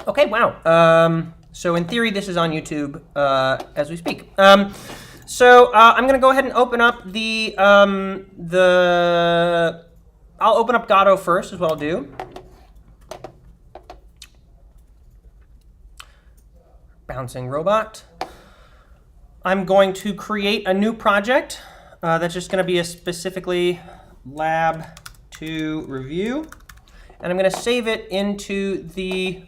Okay, wow. So in theory, this is on YouTube as we speak. I'm going to go ahead and open up I'll open up Godot first, is what I'll do. Bouncing robot. I'm going to create a new project that's just going to be a specifically lab 2 review. And I'm going to save it into the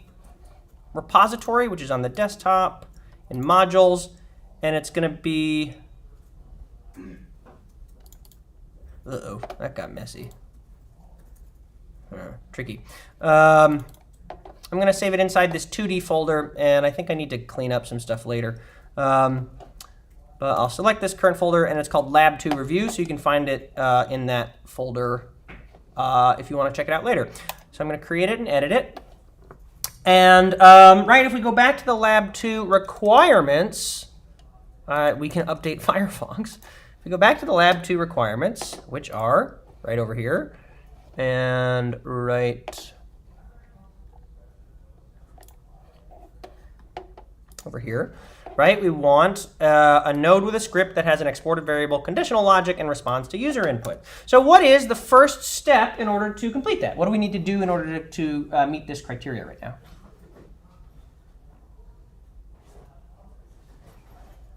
repository, which is on the desktop, in modules. And it's going to be, uh-oh, that got messy. Tricky. I'm going to save it inside this 2D folder, and I think I need to clean up some stuff later. But I'll select this current folder, and it's called Lab 2 Review, so you can find it in that folder if you want to check it out later. So I'm going to create it and edit it. And if we go back to the Lab 2 requirements, we can update Firefox. If we go back to the Lab 2 requirements, which are right over here, and right over here, right? We want a node with a script that has an exported variable, conditional logic, and responds to user input. So what is the first step in order to complete that? What do we need to do in order to meet this criteria right now?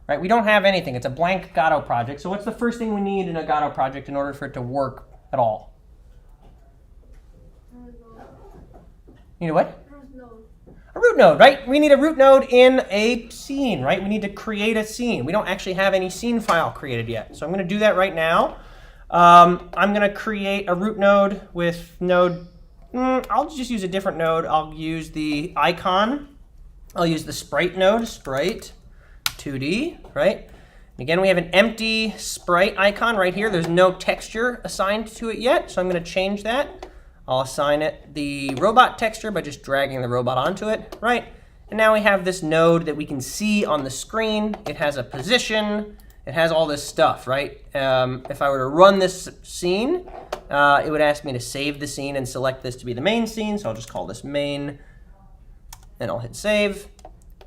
Right, we don't have anything. It's a blank Godot project. So what's the first thing we need in a Godot project in order for it to work at all? You need a what? A root node, right? We need a root node in a scene, right? We need to create a scene. We don't actually have any scene file created yet. So I'm going to do that right now. I'm going to create a root node with node. I'll just use a different node. I'll use the icon. I'll use the sprite node, sprite 2D, right? And again, we have an empty sprite icon right here. There's no texture assigned to it yet. So I'm going to change that. I'll assign it the robot texture by just dragging the robot onto it, right? And now we have this node that we can see on the screen. It has a position. It has all this stuff, right? If I were to run this scene, it would ask me to save the scene and select this to be the main scene. So I'll just call this main, and I'll hit save.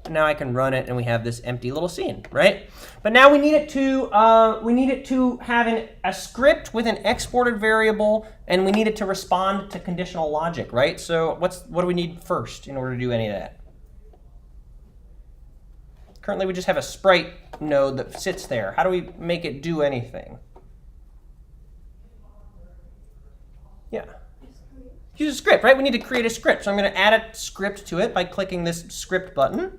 And now I can run it, and we have this empty little scene, right? But now we need it to have a script with an exported variable, and we need it to respond to conditional logic, right? So what do we need first in order to do any of that? Currently, we just have a sprite node that sits there. How do we make it do anything? Yeah. Use a script, right? We need to create a script. So I'm going to add a script to it by clicking this script button.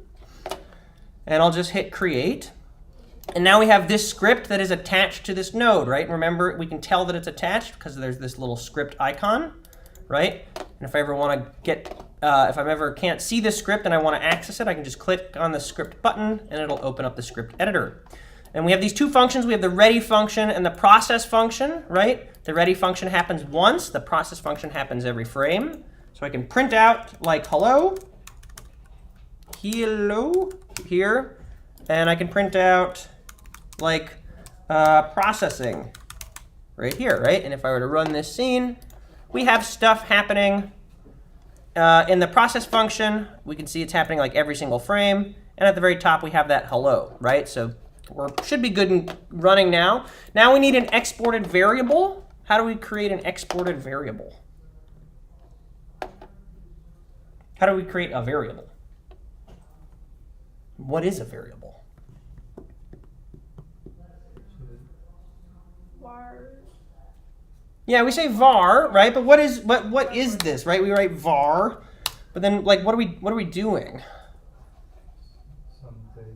And I'll just hit create. And now we have this script that is attached to this node, right? Remember, we can tell that it's attached because there's this little script icon, right? And if I ever want to get, if I ever can't see this script and I want to access it, I can just click on the script button and it'll open up the script editor. And we have these two functions. We have the ready function and the process function, right? The ready function happens once. The process function happens every frame. So I can print out like hello here, and I can print out like processing right here, right? And if I were to run this scene, we have stuff happening in the process function. We can see it's happening like every single frame. And at the very top, we have that hello, right? So we should be good and running now. Now we need an exported variable. How do we create an exported variable? How do we create a variable? What is a variable? Var. Yeah, we say var, right? But what is this, right? We write var, but then like what are we doing? Some data,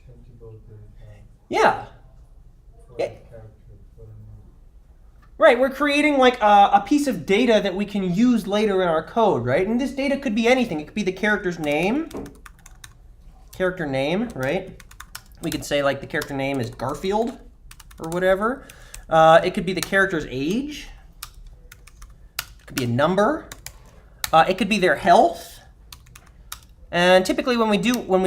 changeable data. Yeah. Yeah. Right, we're creating like a piece of data that we can use later in our code, right? And this data could be anything. It could be the character name, right? We could say like the character name is Garfield or whatever. It could be the character's age. It could be a number. It could be their health. And typically when we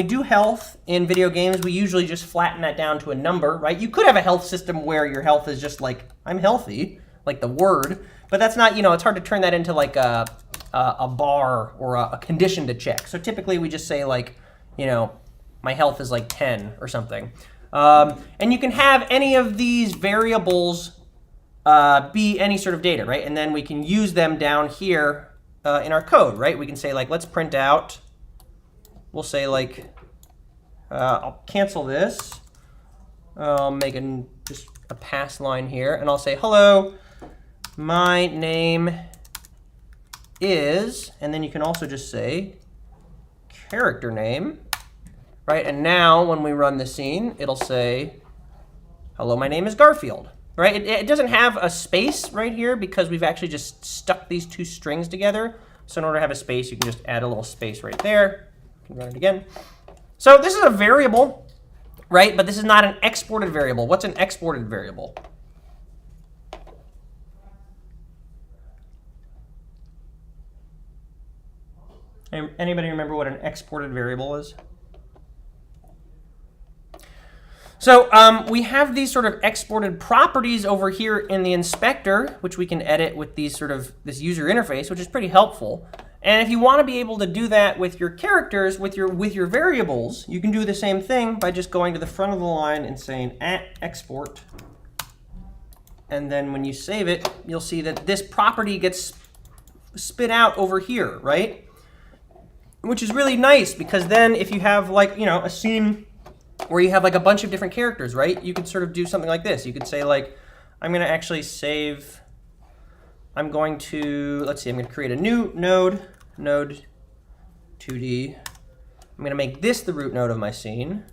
do health in video games, we usually just flatten that down to a number, right? You could have a health system where your health is just like, I'm healthy, like the word, but that's not, it's hard to turn that into like a a bar or a condition to check. So typically we just say like, you know, my health is like 10 or something. And you can have any of these variables be any sort of data, right? And then we can use them down here in our code, right? We can say like, let's print out, we'll say like, I'll cancel this. I'll make just a pass line here, and I'll say, hello, my name is, and then you can also just say character name, right? And now when we run the scene, it'll say, hello, my name is Garfield, right? It doesn't have a space right here because we've actually just stuck these two strings together. So in order to have a space, you can just add a little space right there. You can run it again. So this is a variable, right? But this is not an exported variable. What's an exported variable? Anybody remember what an exported variable is? So we have these sort of exported properties over here in the inspector, which we can edit with these this user interface, which is pretty helpful. And if you want to be able to do that with your characters, with your variables, you can do the same thing by just going to the front of the line and saying @export. And then when you save it, you'll see that this property gets spit out over here, right? Which is really nice because then if you have like, you know, a scene where you have like a bunch of different characters, right? You could sort of do something like this. You could say like, I'm going to actually save, I'm going to, let's see, I'm going to create a new node 2D. I'm going to make this the root node of my scene.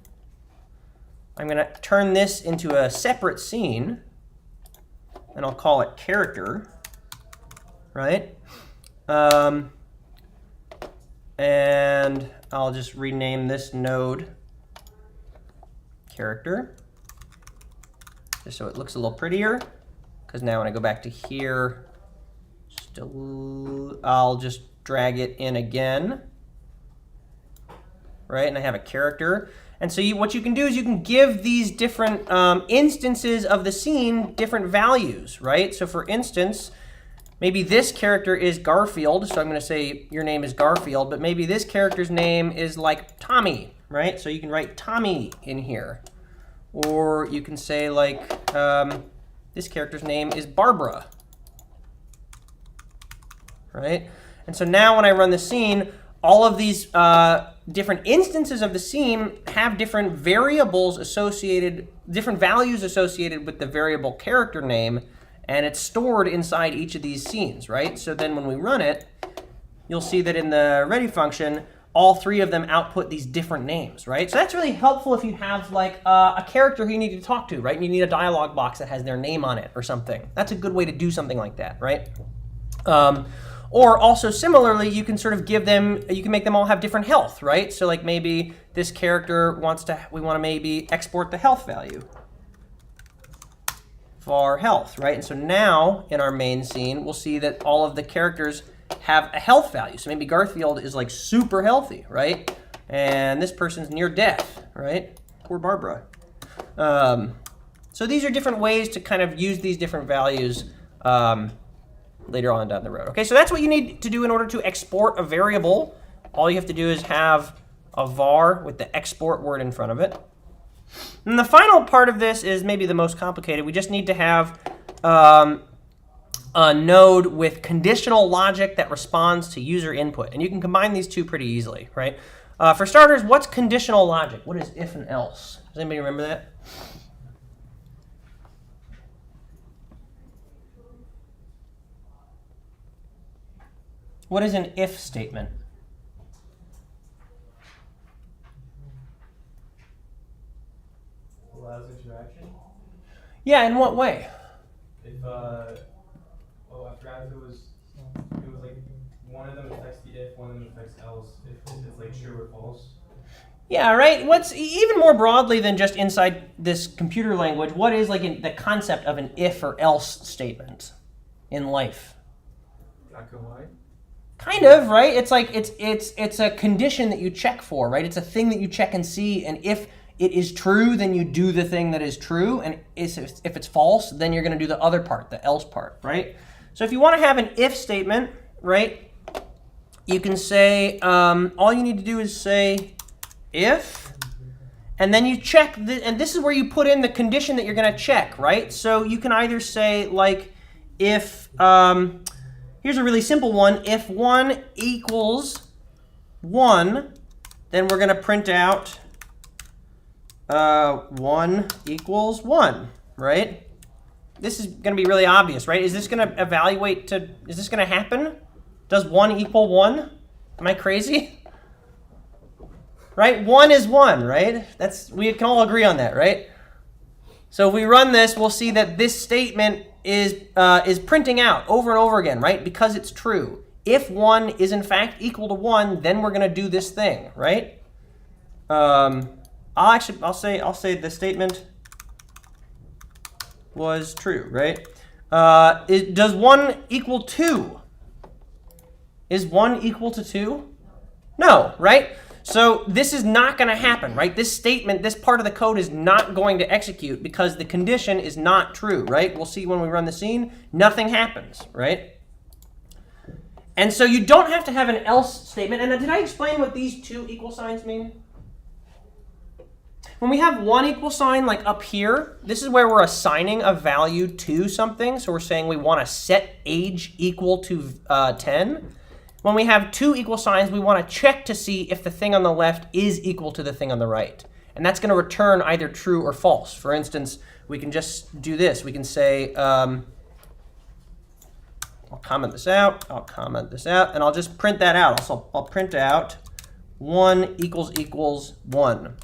I'm going to turn this into a separate scene, and I'll call it character, right? And I'll just rename this node character, just so it looks a little prettier. Because now when I go back to here, I'll just drag it in again, right? And I have a character. And so what you can do is you can give these different instances of the scene different values, right? So for instance, maybe this character is Garfield, so I'm going to say your name is Garfield, but maybe this character's name is like Tommy, right? So you can write Tommy in here. Or you can say like, this character's name is Barbara, right? And so now when I run the scene, all of these different instances of the scene have different variables associated, different values associated with the variable character name, and it's stored inside each of these scenes, right? So then when we run it, you'll see that in the ready function, all three of them output these different names, right? So that's really helpful if you have like a character who you need to talk to, right? And you need a dialog box that has their name on it or something. That's a good way to do something like that, right? Or also similarly, you can sort of give them, you can make them all have different health, right? So like maybe this character we want to maybe export the health value for health, right? And so now in our main scene, we'll see that all of the characters have a health value. So maybe Garfield is like super healthy, right? And this person's near death, right? Poor Barbara. So these are different ways to kind of use these different values later on down the road. Okay, so that's what you need to do in order to export a variable. All you have to do is have a var with the export word in front of it. And the final part of this is maybe the most complicated. We just need to have a node with conditional logic that responds to user input. And you can combine these two pretty easily, right? For starters, what's conditional logic? What is if and else? Does anybody remember that? What is an if statement? Allows interaction. Yeah, in what way? If I forgot if it was like one of them affects the if, one of them affects else. If it's like true or false. Yeah, right. What's even more broadly than just inside this computer language? What is like the concept of an if or else statement in life? Black and white. Kind of, right? It's like it's a condition that you check for, right? It's a thing that you check and see, and if it is true, then you do the thing that is true, and if it's false, then you're going to do the other part, the else part, right? So if you want to have an if statement, right, you can say, all you need to do is say if, and then you check, and this is where you put in the condition that you're going to check, right? So you can either say, like, if, here's a really simple one, if 1 equals 1, then we're going to print out 1 equals 1, right? This is going to be really obvious, right? Is this going to evaluate to, is this going to happen? Does 1 equal 1? Am I crazy? Right? 1 is 1, right? We can all agree on that, right? So if we run this, we'll see that this statement is printing out over and over again, right? Because it's true. If 1 is in fact equal to 1, then we're going to do this thing, right? I'll say the statement was true, right? Does 1 equal 2? Is 1 equal to 2? No, right? So this is not going to happen, right? This statement, this part of the code is not going to execute because the condition is not true, right? We'll see when we run the scene, nothing happens, right? And so you don't have to have an else statement. And did I explain what these two equal signs mean? When we have one equal sign like up here, this is where we're assigning a value to something. So we're saying we want to set age equal to 10. When we have two equal signs, we want to check to see if the thing on the left is equal to the thing on the right. And that's going to return either true or false. For instance, we can just do this. We can say, I'll comment this out, and I'll just print that out. So I'll print out 1 equals 1.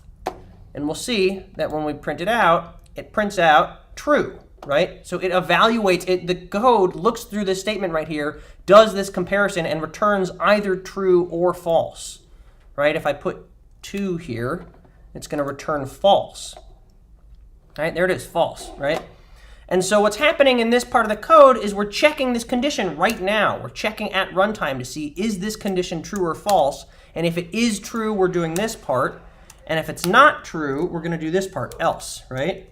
And we'll see that when we print it out, it prints out true, right? So it evaluates it. The code looks through this statement right here, does this comparison, and returns either true or false, right? If I put 2 here, it's going to return false. Right? There it is, false, right? And so what's happening in this part of the code is we're checking this condition right now. We're checking at runtime to see, is this condition true or false? And if it is true, we're doing this part. And if it's not true, we're going to do this part, else, right?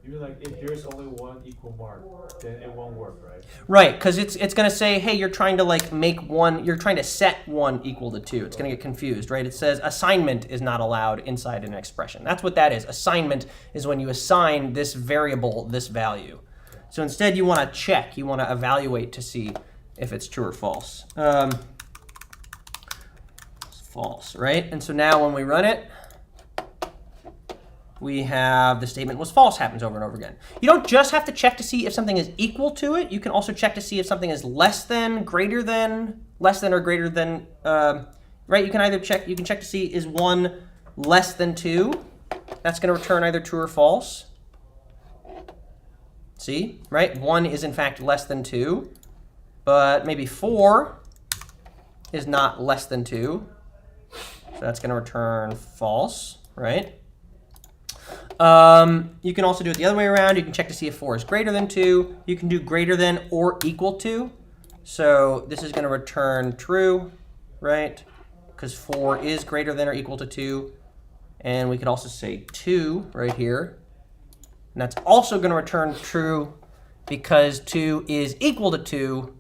You mean like if there's only one equal mark, then it won't work, right? Right, because it's going to say, hey, you're trying to like you're trying to set 1 equal to 2. It's going to get confused, right? It says assignment is not allowed inside an expression. That's what that is. Assignment is when you assign this variable this value. So instead, you want to check. You want to evaluate to see if it's true or false. False, right? And so now when we run it, we have the statement was false happens over and over again. You don't just have to check to see if something is equal to it. You can also check to see if something is less than, greater than, less than or greater than, right? You can either check, you can check to see is 1 less than 2. That's going to return either true or false. See, right? 1 is in fact less than 2, but maybe 4 is not less than 2. So that's going to return false, right? You can also do it the other way around. You can check to see if 4 is greater than 2. You can do greater than or equal to. So this is going to return true, right? Because 4 is greater than or equal to 2. And we could also say 2 right here. And that's also going to return true because 2 is equal to 2,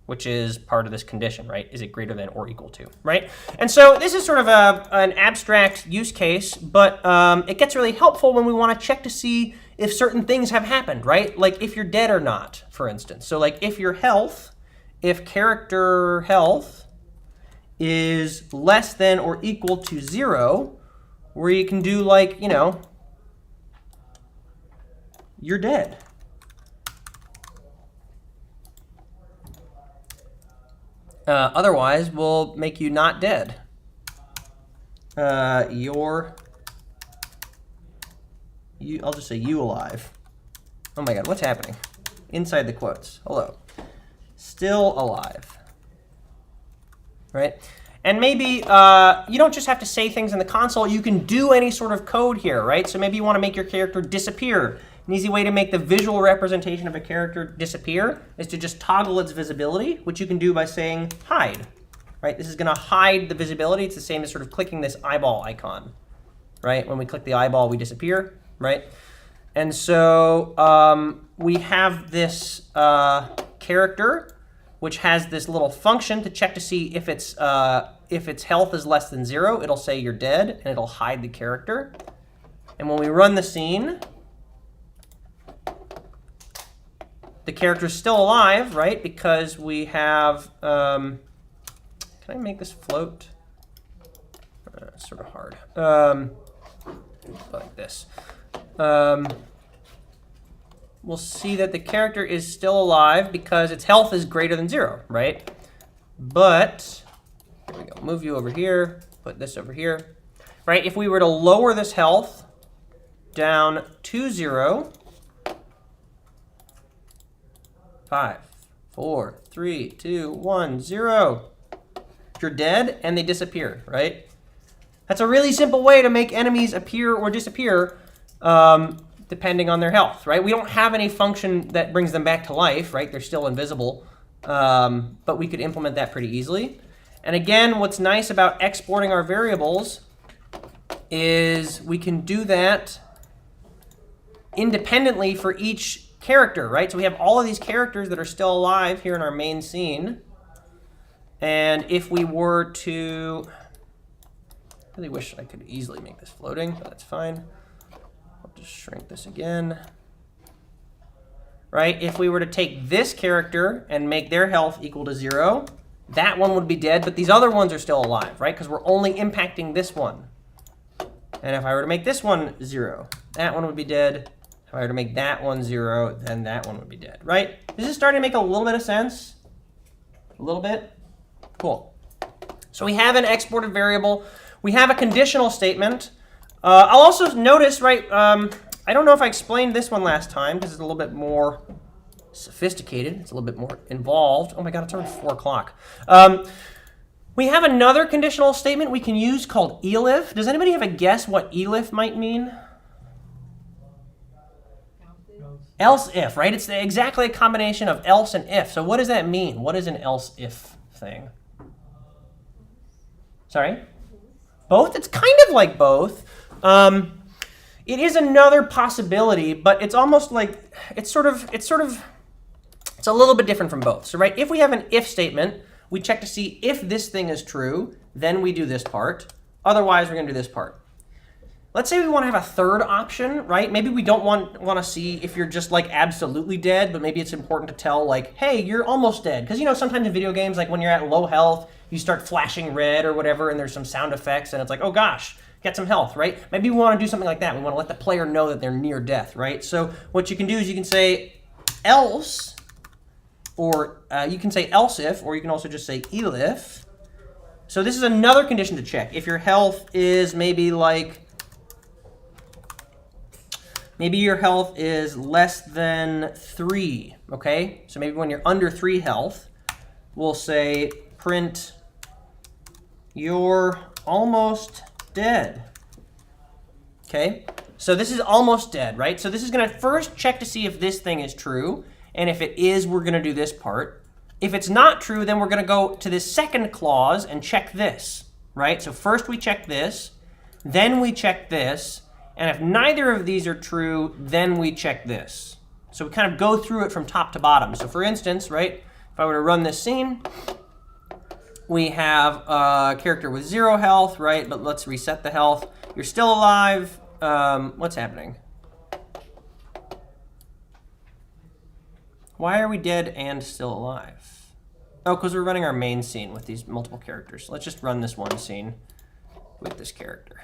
which is part of this condition, right? Is it greater than or equal to, right? And so this is sort of an abstract use case, but it gets really helpful when we want to check to see if certain things have happened, right? Like if you're dead or not, for instance. So like if your health, if character health is less than or equal to 0, where you can do like, you know, you're dead. Otherwise, we'll make you not dead. I'll just say you alive. Oh my God, what's happening? Inside the quotes. Hello. Still alive. Right? And maybe you don't just have to say things in the console. You can do any sort of code here, right? So maybe you want to make your character disappear. An easy way to make the visual representation of a character disappear is to just toggle its visibility, which you can do by saying hide, right? This is going to hide the visibility. It's the same as sort of clicking this eyeball icon, right? When we click the eyeball, we disappear, right? And so we have this character, which has this little function to check to see if its health is less than 0, it'll say you're dead, and it'll hide the character. And when we run the scene, the character's still alive, right? Because we have, can I make this float? It's sort of hard. Like this. We'll see that the character is still alive because its health is greater than 0, right? But, here we go, move you over here, put this over here, right? If we were to lower this health down to 0, 5, 4, 3, 2, 1, 0, you're dead and they disappear, right? That's a really simple way to make enemies appear or disappear depending on their health, right? We don't have any function that brings them back to life, right? They're still invisible, but we could implement that pretty easily. And again, what's nice about exporting our variables is we can do that independently for each character, right? So we have all of these characters that are still alive here in our main scene. And if we were to, I really wish I could easily make this floating, but that's fine. I'll just shrink this again. Right? If we were to take this character and make their health equal to 0, that one would be dead, but these other ones are still alive, right? Because we're only impacting this one. And if I were to make this one 0, that one would be dead. If I were to make that one 0, then that one would be dead, right? Is this starting to make a little bit of sense? A little bit? Cool. So we have an exported variable. We have a conditional statement. I'll also notice, right, I don't know if I explained this one last time because it's a little bit more sophisticated. It's a little bit more involved. Oh my God, it's already 4 o'clock. We have another conditional statement we can use called elif. Does anybody have a guess what elif might mean? Else if, right? It's exactly a combination of else and if. So what does that mean? What is an else if thing? Sorry? Both? It's kind of like both. It is another possibility, but it's almost like it's a little bit different from both. So, right, if we have an if statement, we check to see if this thing is true, then we do this part. Otherwise, we're going to do this part. Let's say we want to have a third option, right? Maybe we don't want to see if you're just like absolutely dead, but maybe it's important to tell like, hey, you're almost dead. Because you know, sometimes in video games, like when you're at low health, you start flashing red or whatever, and there's some sound effects, and it's like, oh gosh, get some health, right? Maybe we want to do something like that. We want to let the player know that they're near death, right? So what you can do is you can say else, or you can say else if, or you can also just say elif. So this is another condition to check. If your health is maybe your health is less than 3, okay? So maybe when you're under 3 health, we'll say print you're almost dead. Okay? So this is almost dead, right? So this is going to first check to see if this thing is true. And if it is, we're going to do this part. If it's not true, then we're going to go to this second clause and check this, right? So first we check this, then we check this, and if neither of these are true, then we check this. So we kind of go through it from top to bottom. So for instance, right, if I were to run this scene, we have a character with 0 health, right? But let's reset the health. You're still alive. What's happening? Why are we dead and still alive? Oh, because we're running our main scene with these multiple characters. Let's just run this one scene with this character.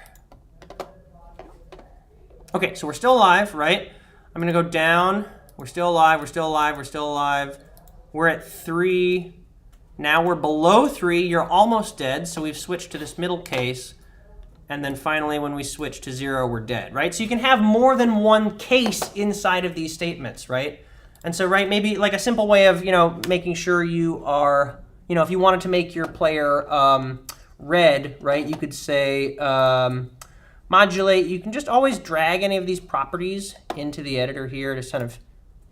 Okay, so we're still alive, right? I'm going to go down. We're still alive. We're still alive. We're still alive. We're at 3. Now we're below 3. You're almost dead. So we've switched to this middle case. And then finally, when we switch to 0, we're dead, right? So you can have more than one case inside of these statements, right? And so, right, maybe like a simple way of, making sure you are, if you wanted to make your player red, right, you could say modulate. You can just always drag any of these properties into the editor here to kind of,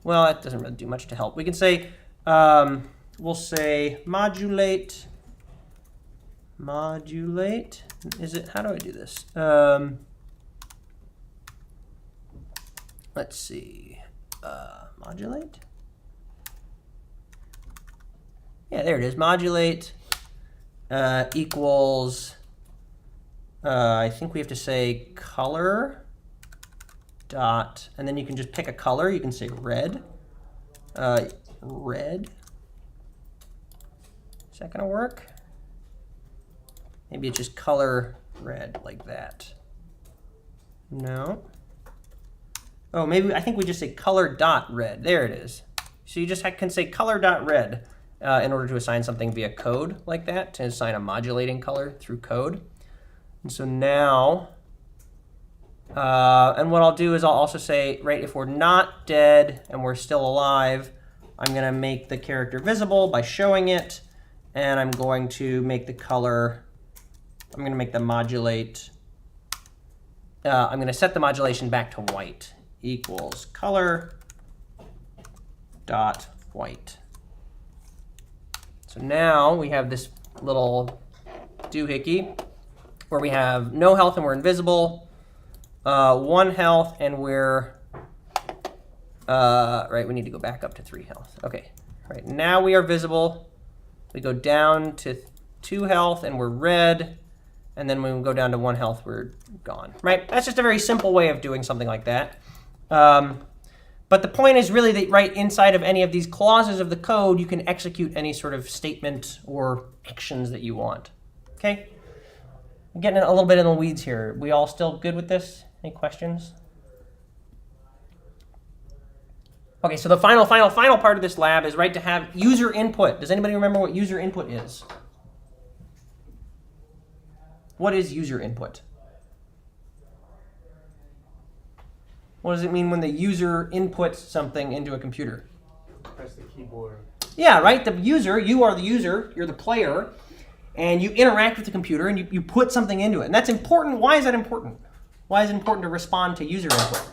well, that doesn't really do much to help. We can say, we'll say modulate. Is it, how do I do this? Let's see. Modulate. Yeah, there it is. Modulate equals, I think we have to say color dot, and then you can just pick a color. You can say red. Red. Is that going to work? Maybe it's just color red like that. No. Oh, maybe I think we just say color dot red. There it is. So you just can say color dot red in order to assign something via code like that, to assign a modulating color through code. And so now, and what I'll do is I'll also say, right, if we're not dead and we're still alive, I'm going to make the character visible by showing it, and I'm going to make the color, I'm going to make the modulate, I'm going to set the modulation back to white equals color dot white. So now we have this little doohickey where we have no health and we're invisible, 1 health and we're, right, we need to go back up to 3 health. Okay, right, now we are visible. We go down to 2 health and we're red, and then when we go down to 1 health, we're gone, right? That's just a very simple way of doing something like that. But the point is really that right inside of any of these clauses of the code, you can execute any sort of statement or actions that you want. Okay? I'm getting a little bit in the weeds here. We all still good with this? Any questions? Okay, so the final part of this lab is right to have user input. Does anybody remember what user input is? What is user input? What does it mean when the user inputs something into a computer? Press the keyboard. Yeah, right? The user, you are the user, you're the player, and you interact with the computer and you put something into it. And that's important. Why is that important? Why is it important to respond to user input?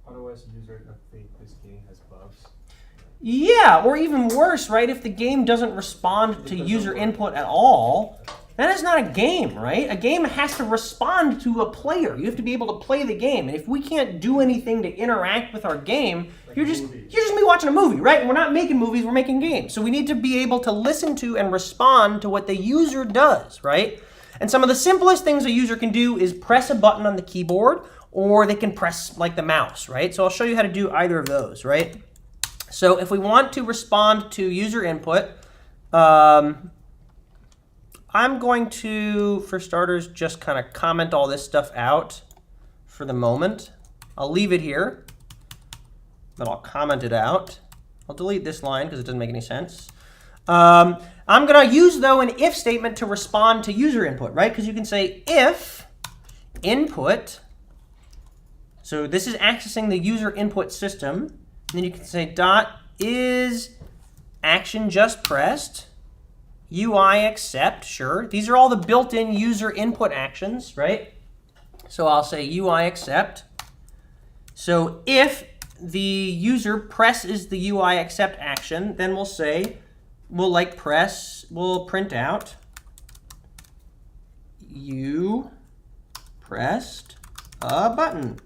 Otherwise, the user can think this game has bugs. Yeah, or even worse, right? If the game doesn't respond to user input at all, that is not a game, right? A game has to respond to a player. You have to be able to play the game. And if we can't do anything to interact with our game, like you're just me watching a movie, right? And we're not making movies, we're making games. So we need to be able to listen to and respond to what the user does, right? And some of the simplest things a user can do is press a button on the keyboard, or they can press like the mouse, right? So I'll show you how to do either of those, right? So if we want to respond to user input, I'm going to, for starters, just kind of comment all this stuff out for the moment. I'll leave it here, but I'll comment it out. I'll delete this line because it doesn't make any sense. I'm going to use, though, an if statement to respond to user input, right? Because you can say if input, so this is accessing the user input system. And then you can say dot is action just pressed. UI accept, sure. These are all the built-in user input actions, right? So I'll say UI accept. So if the user presses the UI accept action, then we'll say, we'll print out you pressed a button,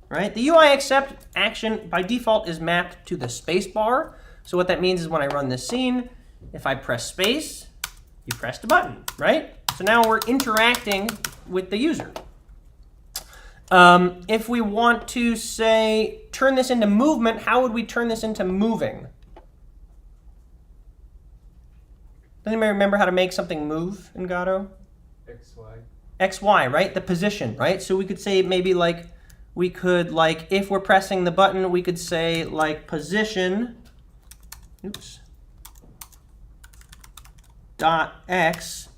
right? The UI accept action by default is mapped to the space bar. So what that means is when I run this scene, if I press space, you pressed a button, right? So now we're interacting with the user. If we want to say, turn this into movement, how would we turn this into moving? Does anybody remember how to make something move in Gato? XY. XY, right? The position, right? So we could say maybe like, if we're pressing the button, we could say like position, oops, dot x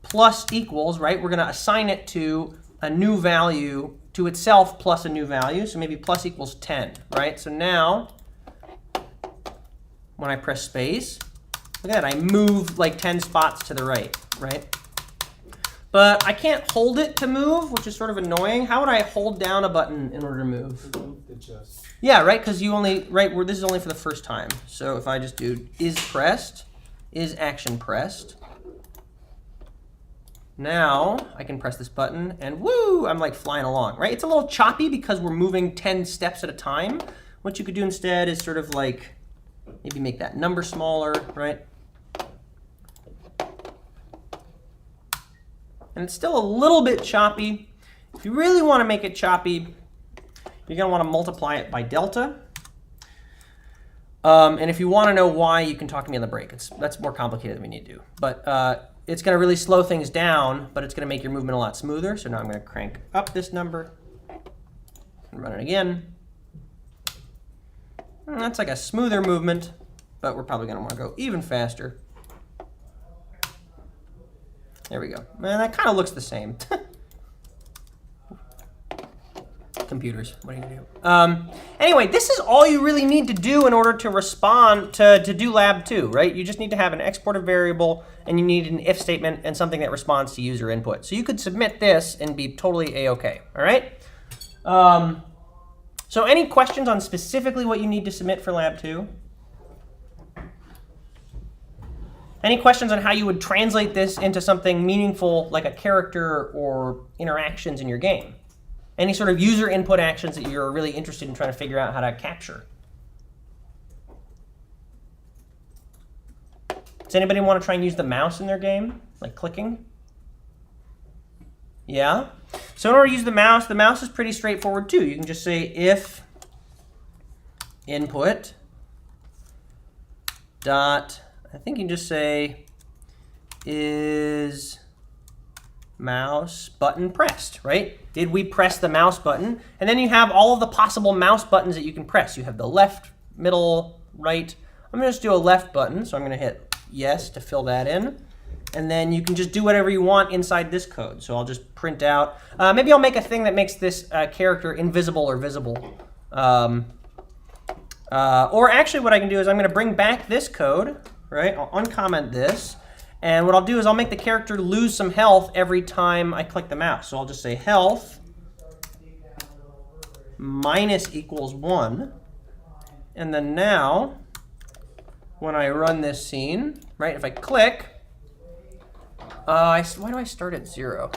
plus equals, right? We're going to assign it to a new value, to itself plus a new value. So maybe plus equals 10, right? So now, when I press space, look at that, I move like 10 spots to the right, right? But I can't hold it to move, which is sort of annoying. How would I hold down a button in order to move? Adjust. Yeah, right, because you only, right, this is only for the first time. So if I just do is pressed, is action pressed. Now I can press this button and woo, I'm like flying along, right? It's a little choppy because we're moving 10 steps at a time, what you could do instead is sort of like maybe make that number smaller, right? And it's still a little bit choppy. If you really want to make it choppy, you're going to want to multiply it by delta. And if you want to know why, you can talk to me on the break. That's more complicated than we need to do. But it's going to really slow things down, but it's going to make your movement a lot smoother. So now I'm going to crank up this number and run it again. And that's like a smoother movement, but we're probably going to want to go even faster. There we go. Man, that kind of looks the same. Computers, what are you gonna do? Anyway, this is all you really need to do in order to respond to do lab 2, right? You just need to have an exported variable, and you need an if statement and something that responds to user input. So you could submit this and be totally a-okay, all right? So any questions on specifically what you need to submit for lab 2? Any questions on how you would translate this into something meaningful like a character or interactions in your game? Any sort of user input actions that you're really interested in trying to figure out how to capture? Does anybody want to try and use the mouse in their game, like clicking? Yeah? So in order to use the mouse is pretty straightforward too. You can just say if input dot, I think you can just say is mouse button pressed, right? Did we press the mouse button? And then you have all of the possible mouse buttons that you can press. You have the left, middle, right. I'm going to just do a left button, so I'm going to hit yes to fill that in. And then you can just do whatever you want inside this code. So I'll just print out. Maybe I'll make a thing that makes this character invisible or visible. Or actually what I can do is I'm going to bring back this code, right? I'll uncomment this. And what I'll do is I'll make the character lose some health every time I click the mouse. So I'll just say health minus equals 1. And then now, when I run this scene, right, if I click, why do I start at 0?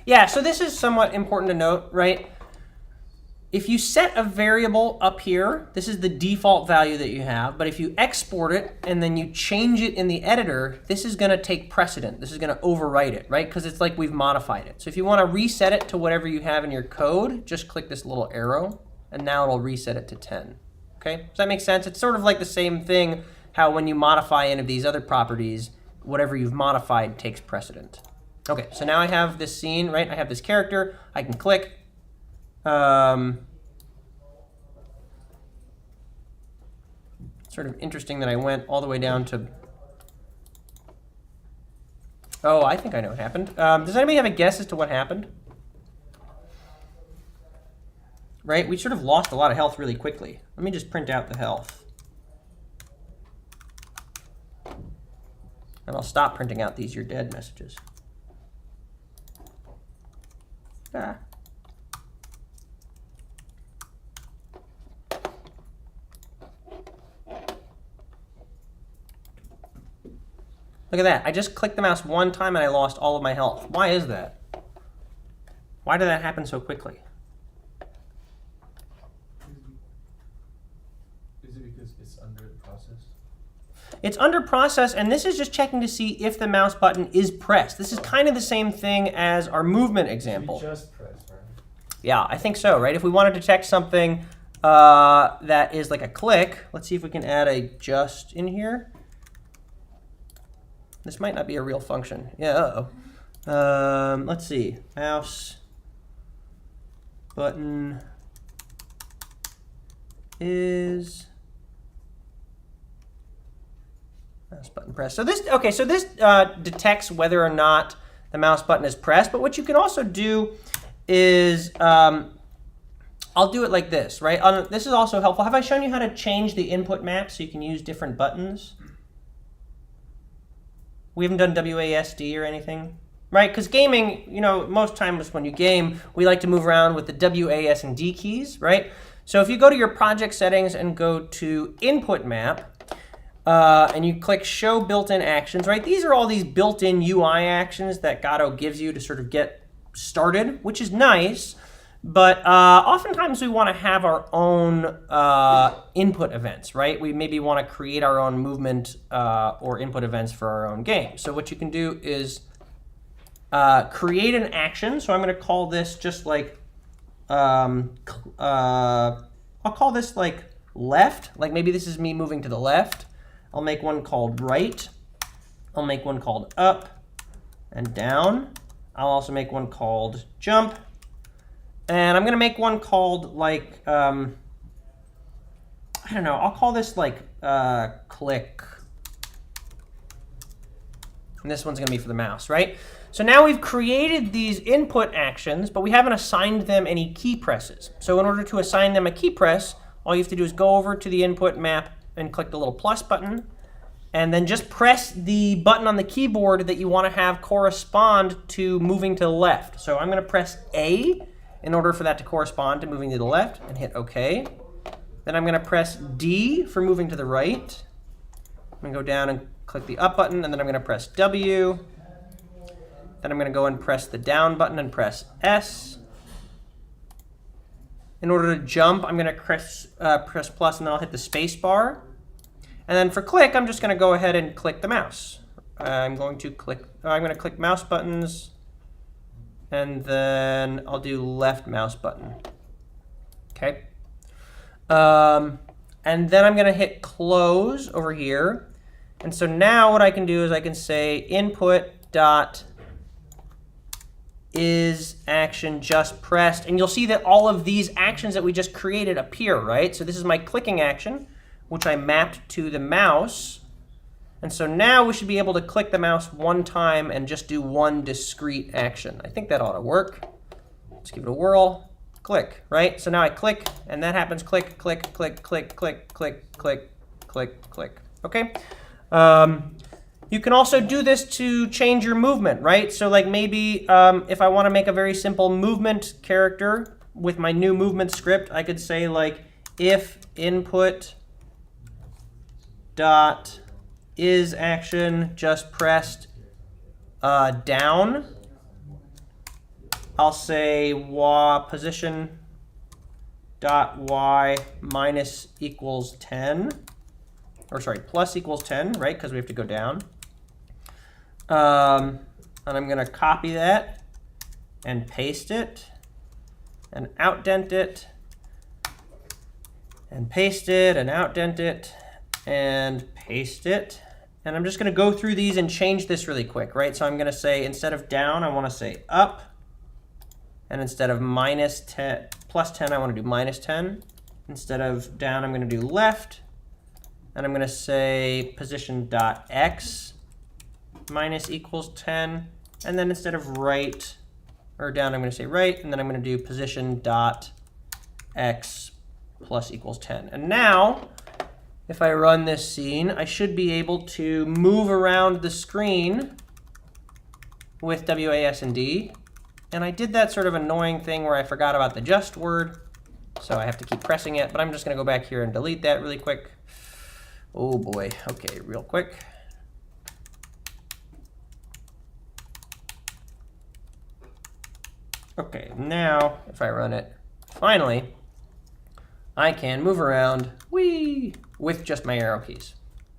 Yeah, so this is somewhat important to note, right? If you set a variable up here, this is the default value that you have, but if you export it and then you change it in the editor, this is going to take precedent. This is going to overwrite it, right? Because it's like we've modified it. So if you want to reset it to whatever you have in your code, just click this little arrow, and now it'll reset it to 10. Okay? Does that make sense? It's sort of like the same thing, how when you modify any of these other properties, whatever you've modified takes precedent. Okay, so now I have this scene, right? I have this character. I can click. Sort of interesting that I went all the way down to. Oh, I think I know what happened. Does anybody have a guess as to what happened? Right, we sort of lost a lot of health really quickly. Let me just print out the health. And I'll stop printing out these "you're dead" messages. Ah. Look at that. I just clicked the mouse one time and I lost all of my health. Why is that? Why did that happen so quickly? Is it because it's under process? It's under process, and this is just checking to see if the mouse button is pressed. This is kind of the same thing as our movement example. We just pressed, right? Yeah, I think so, right? If we want to detect something that is like a click, let's see if we can add a just in here. This might not be a real function. Yeah, uh-oh. Let's see. Mouse button is mouse button pressed. So this, okay, so this detects whether or not the mouse button is pressed. But what you can also do is, I'll do it like this, right? This is also helpful. Have I shown you how to change the input map so you can use different buttons? We haven't done WASD or anything, right? Because gaming, you know, most times when you game, we like to move around with the WAS and D keys, right? So if you go to your project settings and go to input map, and you click show built-in actions, right? These are all these built-in UI actions that Gato gives you to sort of get started, which is nice. But oftentimes we want to have our own input events, right? We maybe want to create our own movement or input events for our own game. So what you can do is create an action. So I'm going to call this just like, I'll call this like left. Like maybe this is me moving to the left. I'll make one called right. I'll make one called up and down. I'll also make one called jump. And I'm going to make one called like, I don't know, I'll call this like click. And this one's going to be for the mouse, right? So now we've created these input actions, but we haven't assigned them any key presses. So in order to assign them a key press, all you have to do is go over to the input map and click the little plus button. And then just press the button on the keyboard that you want to have correspond to moving to the left. So I'm going to press A in order for that to correspond to moving to the left, and hit OK. Then I'm going to press D for moving to the right. I'm going to go down and click the up button, and then I'm going to press W. Then I'm going to go and press the down button and press S. In order to jump, I'm going to press plus, and then I'll hit the space bar. And then for click, I'm just going to go ahead and click the mouse. I'm going to click mouse buttons, and then I'll do left mouse button. Okay. And then I'm going to hit close over here. And so now what I can do is I can say input dot is action just pressed. And you'll see that all of these actions that we just created appear, right? So this is my clicking action, which I mapped to the mouse. And so now we should be able to click the mouse one time and just do one discrete action. I think that ought to work. Let's give it a whirl. Click, right? So now I click, and that happens click, click, click, click, click, click, click, click, click. Okay? You can also do this to change your movement, right? So like maybe if I want to make a very simple movement character with my new movement script, I could say like if input dot is action just pressed down, I'll say position dot y minus equals 10, or sorry, plus equals 10, right? Because we have to go down. And I'm going to copy that and paste it and outdent it and paste it and outdent it and paste it. And I'm just going to go through these and change this really quick, right? So I'm going to say instead of down, I want to say up. And instead of plus 10, I want to do minus 10. Instead of down, I'm going to do left. And I'm going to say position dot x minus equals 10. And then instead of right or down, I'm going to say right. And then I'm going to do position dot x plus equals 10. And now, if I run this scene, I should be able to move around the screen with WAS and D. And I did that sort of annoying thing where I forgot about the just word. So I have to keep pressing it. But I'm just going to go back here and delete that really quick. Oh boy. OK, real quick. OK, now if I run it, finally, I can move around with just my arrow keys.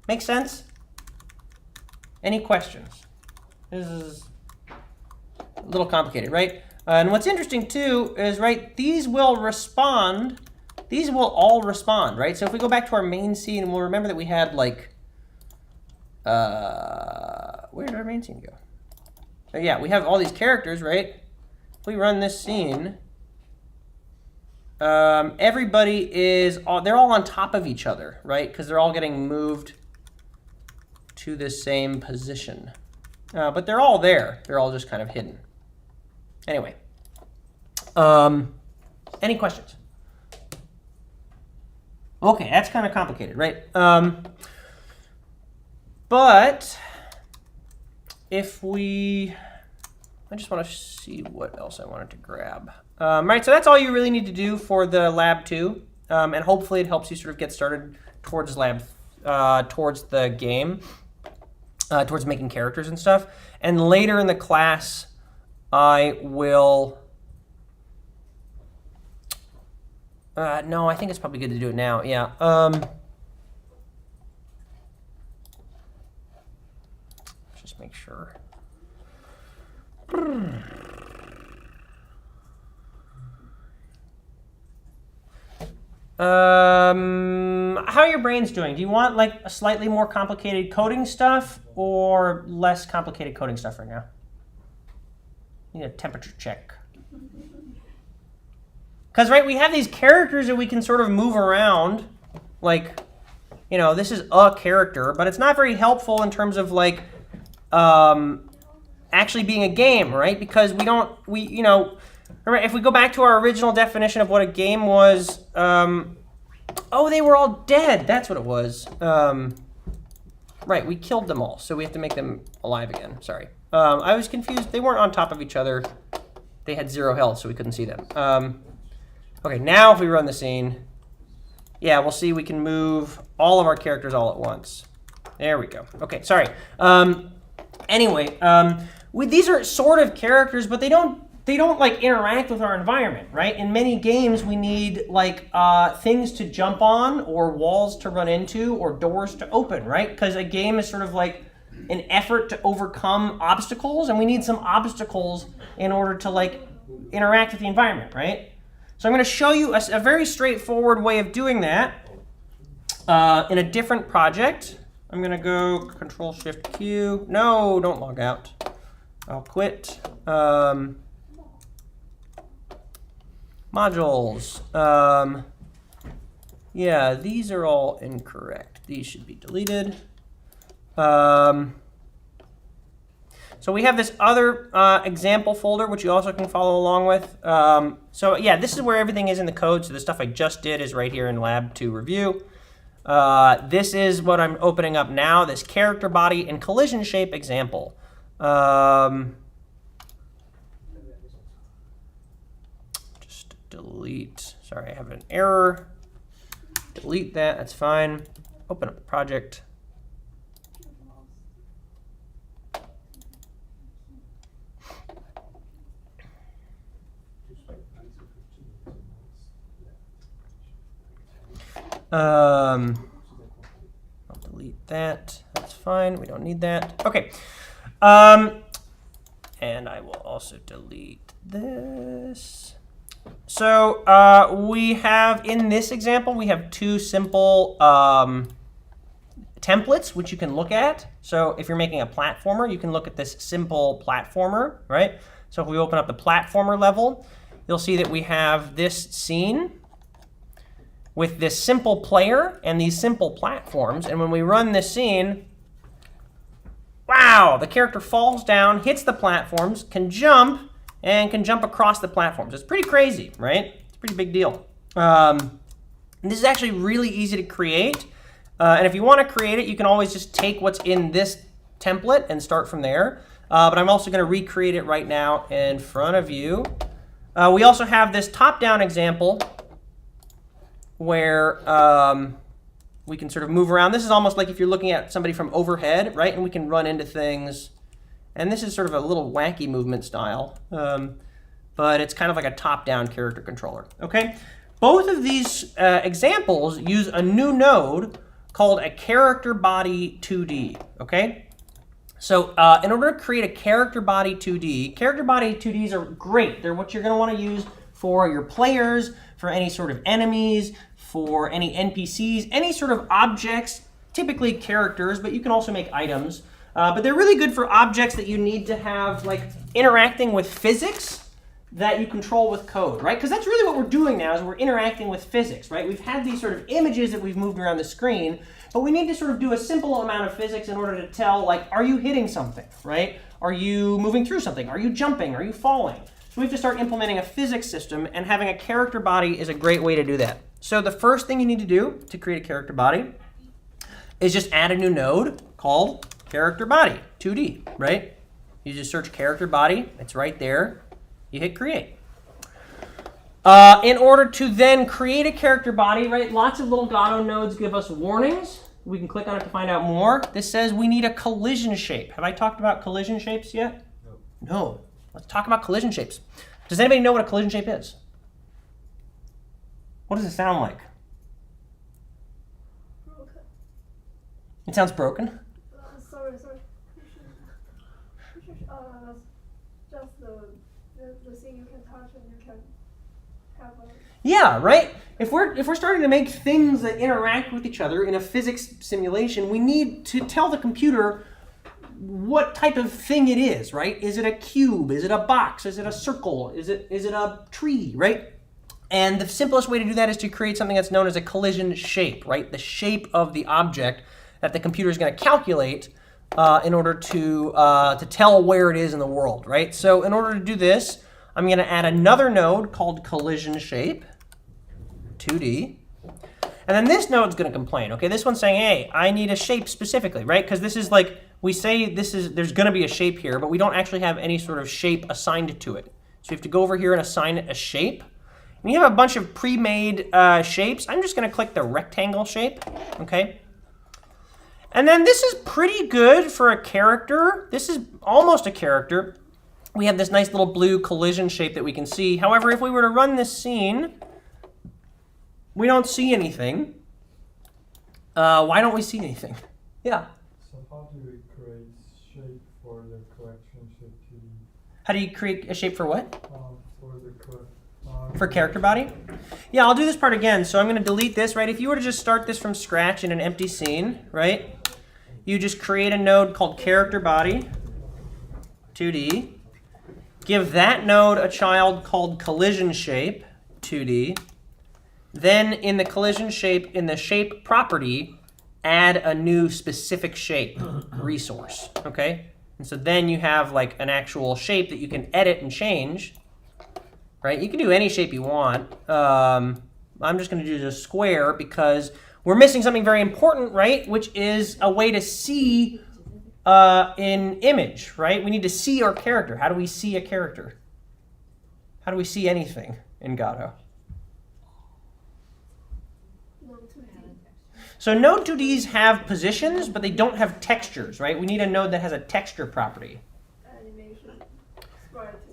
Make sense? Any questions? This is a little complicated, right? And what's interesting too is, right, these will respond. These will all respond, right? So if we go back to our main scene, we'll remember that we had like, where did our main scene go? So yeah, we have all these characters, right? If we run this scene, everybody they're all on top of each other, right? Because they're all getting moved to the same position. But they're all there. They're all just kind of hidden. Anyway, any questions? Okay, that's kind of complicated, right? But if I just want to see what else I wanted to grab. Right, so that's all you really need to do for the lab 2, and hopefully it helps you sort of get started towards towards the game, towards making characters and stuff. And later in the class, I will No, I think it's probably good to do it now. Yeah. Just make sure. How are your brains doing? Do you want like a slightly more complicated coding stuff or less complicated coding stuff right now? Need a temperature check. Because, right, we have these characters that we can sort of move around. Like, you know, this is a character, but it's not very helpful in terms of like actually being a game, right? Because remember, if we go back to our original definition of what a game was, oh, they were all dead. That's what it was. Right, we killed them all, so we have to make them alive again. Sorry. I was confused. They weren't on top of each other. They had 0 health, so we couldn't see them. Okay, now if we run the scene, yeah, we'll see we can move all of our characters all at once. There we go. Okay, sorry. Anyway, these are sort of characters, but they don't like interact with our environment, right? In many games, we need like things to jump on, or walls to run into, or doors to open, right? Because a game is sort of like an effort to overcome obstacles, and we need some obstacles in order to like interact with the environment, right? So I'm going to show you a very straightforward way of doing that in a different project. I'm going to go Control-Shift-Q. No, don't log out. I'll quit. Modules. Yeah, these are all incorrect. These should be deleted. So we have this other example folder, which you also can follow along with. So yeah, this is where everything is in the code. So the stuff I just did is right here in Lab 2 Review. This is what I'm opening up now, this character body and collision shape example. Just delete. Sorry, I have an error. Delete that. That's fine. Open up the project. I'll delete that. That's fine. We don't need that. Okay. And I will also delete this. So we have, in this example, we have 2 simple templates which you can look at. So if you're making a platformer, you can look at this simple platformer, right? So if we open up the platformer level, you'll see that we have this scene with this simple player and these simple platforms. And when we run this scene, wow, the character falls down, hits the platforms, can jump, and can jump across the platforms. It's pretty crazy, right? It's a pretty big deal. And this is actually really easy to create. And if you want to create it, you can always just take what's in this template and start from there. But I'm also going to recreate it right now in front of you. We also have this top-down example where we can sort of move around. This is almost like if you're looking at somebody from overhead, right? And we can run into things. And this is sort of a little wacky movement style, but it's kind of like a top-down character controller, okay? Both of these examples use a new node called a character body 2D, okay? So in order to create a character body 2D, character body 2Ds are great. They're what you're going to want to use for your players, for any sort of enemies, for any NPCs, any sort of objects, typically characters, but you can also make items. But they're really good for objects that you need to have like interacting with physics that you control with code, right? Because that's really what we're doing now is we're interacting with physics, right? We've had these sort of images that we've moved around the screen, but we need to sort of do a simple amount of physics in order to tell, like, are you hitting something, right? Are you moving through something? Are you jumping? Are you falling? So we have to start implementing a physics system, and having a character body is a great way to do that. So the first thing you need to do to create a character body is just add a new node called character body 2D, right? You just search character body, it's right there. You hit create. In order to then create a character body, right, lots of little Godot nodes give us warnings. We can click on it to find out more. This says we need a collision shape. Have I talked about collision shapes yet? No. Let's talk about collision shapes. Does anybody know what a collision shape is? What does it sound like? Broken. It sounds broken. Sorry. You should, just the thing you can touch and you can have a. Yeah, right? If we're starting to make things that interact with each other in a physics simulation, we need to tell the computer what type of thing it is, right? Is it a cube? Is it a box? Is it a circle? Is it a tree, right? And the simplest way to do that is to create something that's known as a collision shape, right? The shape of the object that the computer is going to calculate in order to tell where it is in the world, right? So in order to do this, I'm going to add another node called collision shape, 2D. And then this node's going to complain. Okay, this one's saying, hey, I need a shape specifically, right? Because this is like, we say there's going to be a shape here, but we don't actually have any sort of shape assigned to it. So you have to go over here and assign it a shape. And you have a bunch of pre-made shapes. I'm just going to click the rectangle shape, okay? And then this is pretty good for a character. This is almost a character. We have this nice little blue collision shape that we can see. However, if we were to run this scene, we don't see anything. Why don't we see anything? Yeah. So how do we create shape for the collection shape 2D? How do you create a shape for what? For the For character body? Yeah, I'll do this part again. So I'm going to delete this, right? If you were to just start this from scratch in an empty scene, right? You just create a node called character body, 2D. Give that node a child called collision shape, 2D. Then in the collision shape, in the shape property, add a new specific shape resource, okay? And so then you have like an actual shape that you can edit and change, right? You can do any shape you want. I'm just going to do a square because we're missing something very important, right? Which is a way to see in image, right? We need to see our character. How do we see a character? How do we see anything in Godot? So node 2Ds have positions, but they don't have textures, right? We need a node that has a texture property. Animation.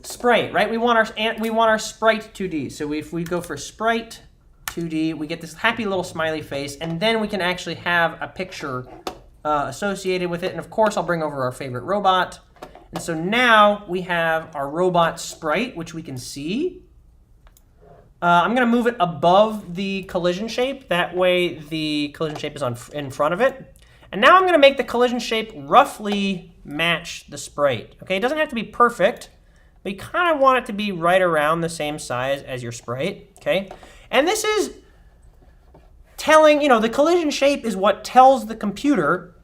Sprite, right? We want our sprite 2D. So if we go for sprite 2D, we get this happy little smiley face, and then we can actually have a picture associated with it. And of course, I'll bring over our favorite robot. And so now we have our robot sprite, which we can see. I'm going to move it above the collision shape. That way the collision shape is in front of it. And now I'm going to make the collision shape roughly match the sprite. Okay, it doesn't have to be perfect, but you kind of want it to be right around the same size as your sprite. Okay, and this is telling, the collision shape is what tells the computer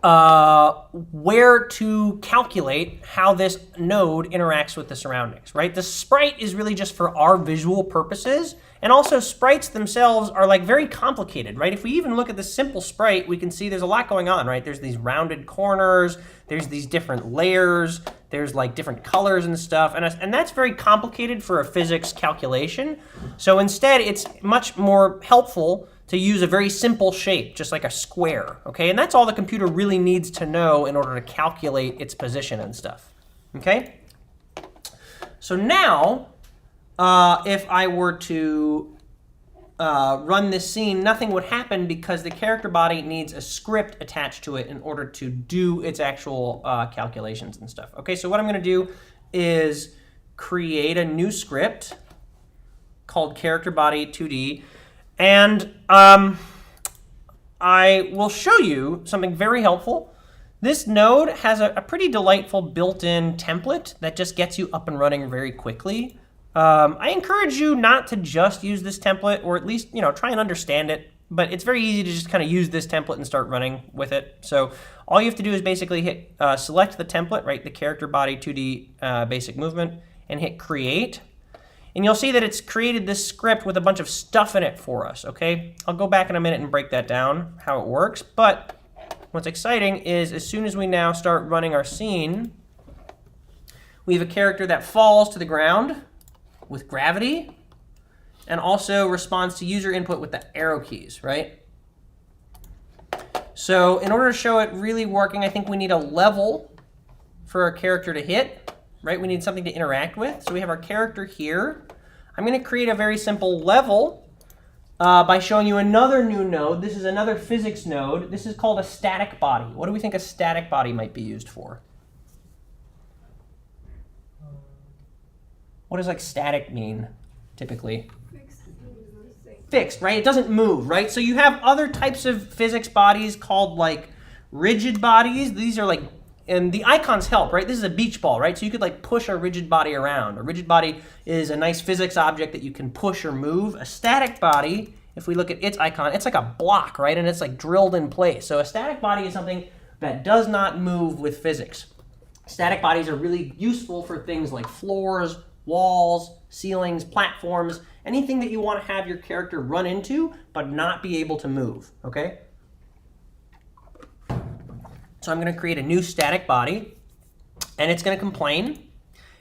where to calculate how this node interacts with the surroundings, right? The sprite is really just for our visual purposes, and also sprites themselves are like very complicated, right? If we even look at the simple sprite, we can see there's a lot going on, right? There's these rounded corners, there's these different layers, there's like different colors and stuff, and that's very complicated for a physics calculation. So instead, it's much more helpful to use a very simple shape, just like a square, okay? And that's all the computer really needs to know in order to calculate its position and stuff, okay? So now, if I were to run this scene, nothing would happen because the character body needs a script attached to it in order to do its actual calculations and stuff. Okay, so what I'm gonna do is create a new script called Characterbody 2D, and I will show you something very helpful. This node has a pretty delightful built-in template that just gets you up and running very quickly. I encourage you not to just use this template, or at least try and understand it, but it's very easy to just kind of use this template and start running with it. So all you have to do is basically hit select the template, right, the character body 2D basic movement, and hit create. And you'll see that it's created this script with a bunch of stuff in it for us, okay? I'll go back in a minute and break that down, how it works. But what's exciting is as soon as we now start running our scene, we have a character that falls to the ground with gravity and also responds to user input with the arrow keys, right? So in order to show it really working, I think we need a level for our character to hit, right? We need something to interact with. So we have our character here. I'm going to create a very simple level by showing you another new node. This is another physics node. This is called a static body. What do we think a static body might be used for? What does like static mean, typically? Fixed, right? It doesn't move, right? So you have other types of physics bodies called like rigid bodies. These are like, and the icons help, right? This is a beach ball, right? So you could like push a rigid body around. A rigid body is a nice physics object that you can push or move. A static body, if we look at its icon, it's like a block, right? And it's like drilled in place. So a static body is something that does not move with physics. Static bodies are really useful for things like floors, walls, ceilings, platforms, anything that you want to have your character run into but not be able to move, okay? So I'm going to create a new static body, and it's going to complain,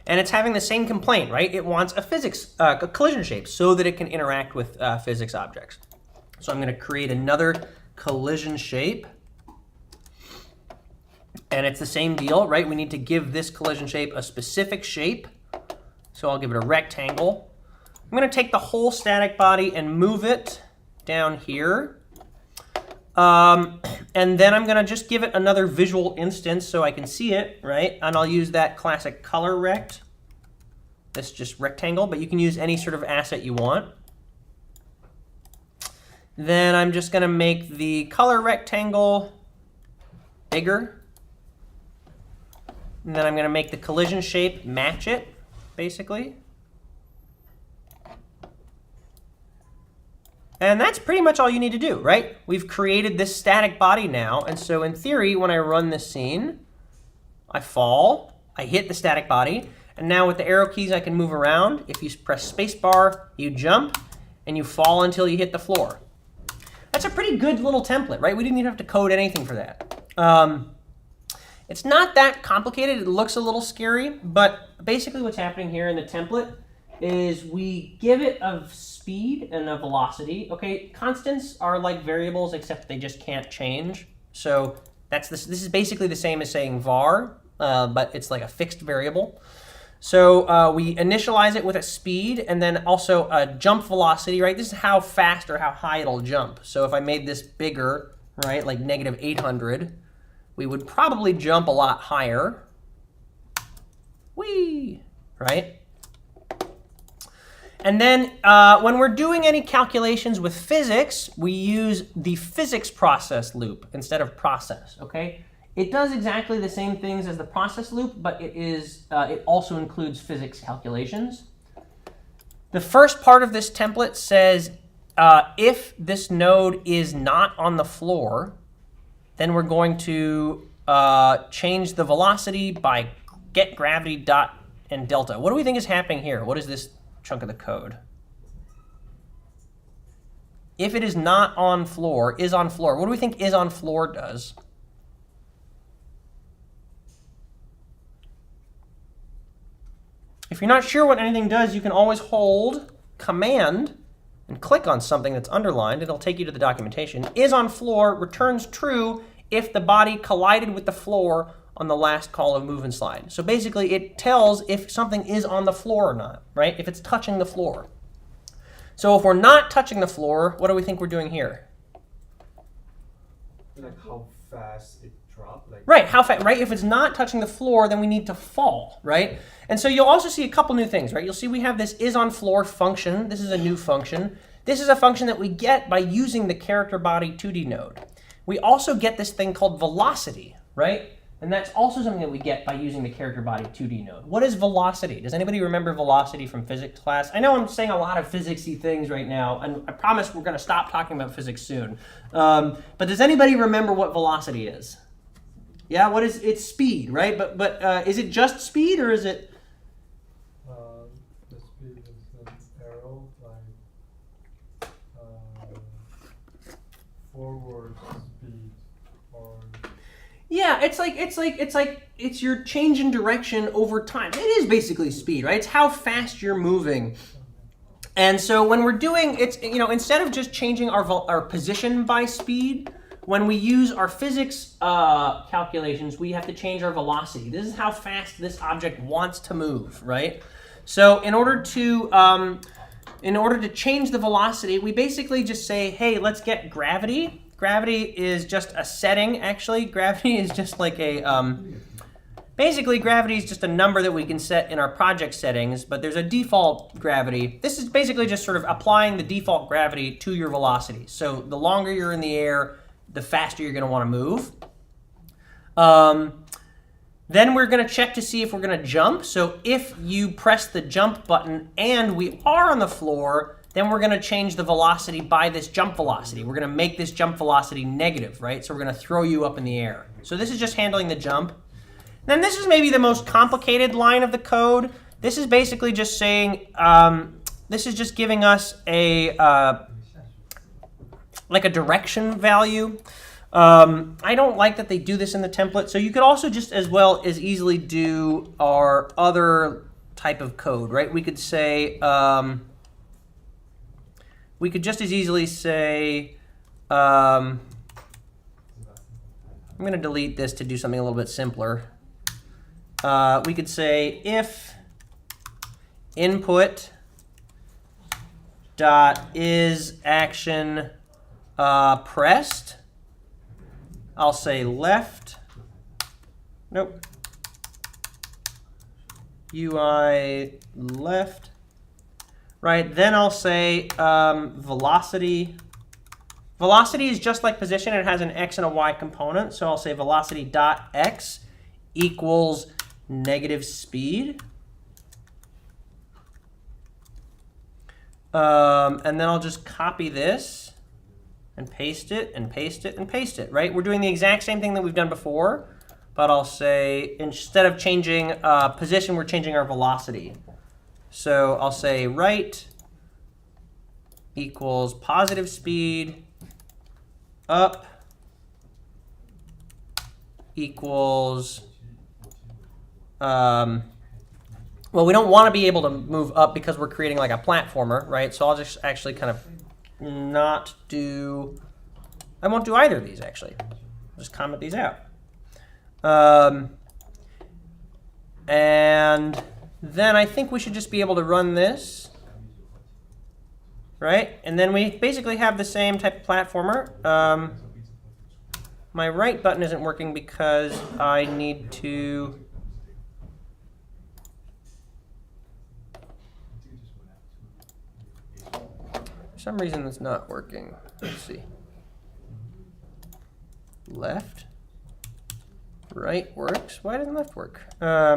and it's having the same complaint, right? It wants a collision shape so that it can interact with physics objects. So I'm going to create another collision shape, and it's the same deal, right? We need to give this collision shape a specific shape. So I'll give it a rectangle. I'm going to take the whole static body and move it down here. And then I'm going to just give it another visual instance so I can see it, right? And I'll use that classic color rect. This just rectangle, but you can use any sort of asset you want. Then I'm just going to make the color rectangle bigger. And then I'm going to make the collision shape match it, basically. And that's pretty much all you need to do, right? We've created this static body now, and so in theory, when I run this scene, I fall, I hit the static body, and now with the arrow keys I can move around. If you press spacebar, you jump, and you fall until you hit the floor. That's a pretty good little template, right? We didn't even have to code anything for that. It's not that complicated. It looks a little scary, but basically what's happening here in the template is we give it a speed and a velocity. Okay, constants are like variables except they just can't change. So this is basically the same as saying var, but it's like a fixed variable. So we initialize it with a speed and then also a jump velocity, right? This is how fast or how high it'll jump. So if I made this bigger, right, like -800, we would probably jump a lot higher. Whee! Right? And then when we're doing any calculations with physics, we use the physics process loop instead of process, okay? It does exactly the same things as the process loop, but it also includes physics calculations. The first part of this template says if this node is not on the floor, then we're going to change the velocity by get gravity dot and delta. What do we think is happening here? What is this chunk of the code? If it is not on floor, is on floor. What do we think is on floor does? If you're not sure what anything does, you can always hold Command and click on something that's underlined. It'll take you to the documentation. Is on floor returns true if the body collided with the floor on the last call of move and slide. So basically it tells if something is on the floor or not, right? If it's touching the floor. So if we're not touching the floor, what do we think we're doing here? Like how fast it dropped? Like Right, how fast, right? If it's not touching the floor, then we need to fall, right? And so you'll also see a couple new things, right? You'll see we have this is on floor function. This is a new function. This is a function that we get by using the Characterbody 2D node. We also get this thing called velocity, right? And that's also something that we get by using the Characterbody 2D node. What is velocity? Does anybody remember velocity from physics class? I know I'm saying a lot of physics-y things right now, and I promise we're going to stop talking about physics soon. But does anybody remember what velocity is? Yeah, what is it's speed, right? But is it just speed, or is it? The speed is an arrow, like forward speed, or Yeah, it's your change in direction over time. It is basically speed, right? It's how fast you're moving. And so when we're doing it's instead of just changing our position by speed, when we use our physics calculations, we have to change our velocity. This is how fast this object wants to move, right? So in order to in order to change the velocity, we basically just say, hey, let's get gravity. Gravity is just a setting, actually. Gravity is just like a, basically gravity is just a number that we can set in our project settings, but there's a default gravity. This is basically just sort of applying the default gravity to your velocity. So the longer you're in the air, the faster you're gonna wanna move. Then we're going to check to see if we're going to jump. So if you press the jump button and we are on the floor, then we're going to change the velocity by this jump velocity. We're going to make this jump velocity negative, right? So we're going to throw you up in the air. So this is just handling the jump. Then this is maybe the most complicated line of the code. This is basically just saying, this is just giving us a like a direction value. I don't like that they do this in the template, so you could also just as well as easily do our other type of code, right? We could say, we could just as easily say, I'm going to delete this to do something a little bit simpler. We could say if input dot is action pressed, I'll say left, nope, UI left, right? Then I'll say velocity. Velocity is just like position. It has an X and a Y component. So I'll say velocity dot X equals negative speed. And then I'll just copy this and paste it, and paste it, and paste it, right? We're doing the exact same thing that we've done before, but I'll say instead of changing position, we're changing our velocity. So I'll say right equals positive speed up equals, well, we don't want to be able to move up because we're creating like a platformer, right? So I'll just actually kind of not do, I won't do either of these actually. I'll just comment these out. And then I think we should just be able to run this, right? And then we basically have the same type of platformer. My right button isn't working because I need to, for some reason it's not working. Let's see. Left. Right works. Why doesn't left work? All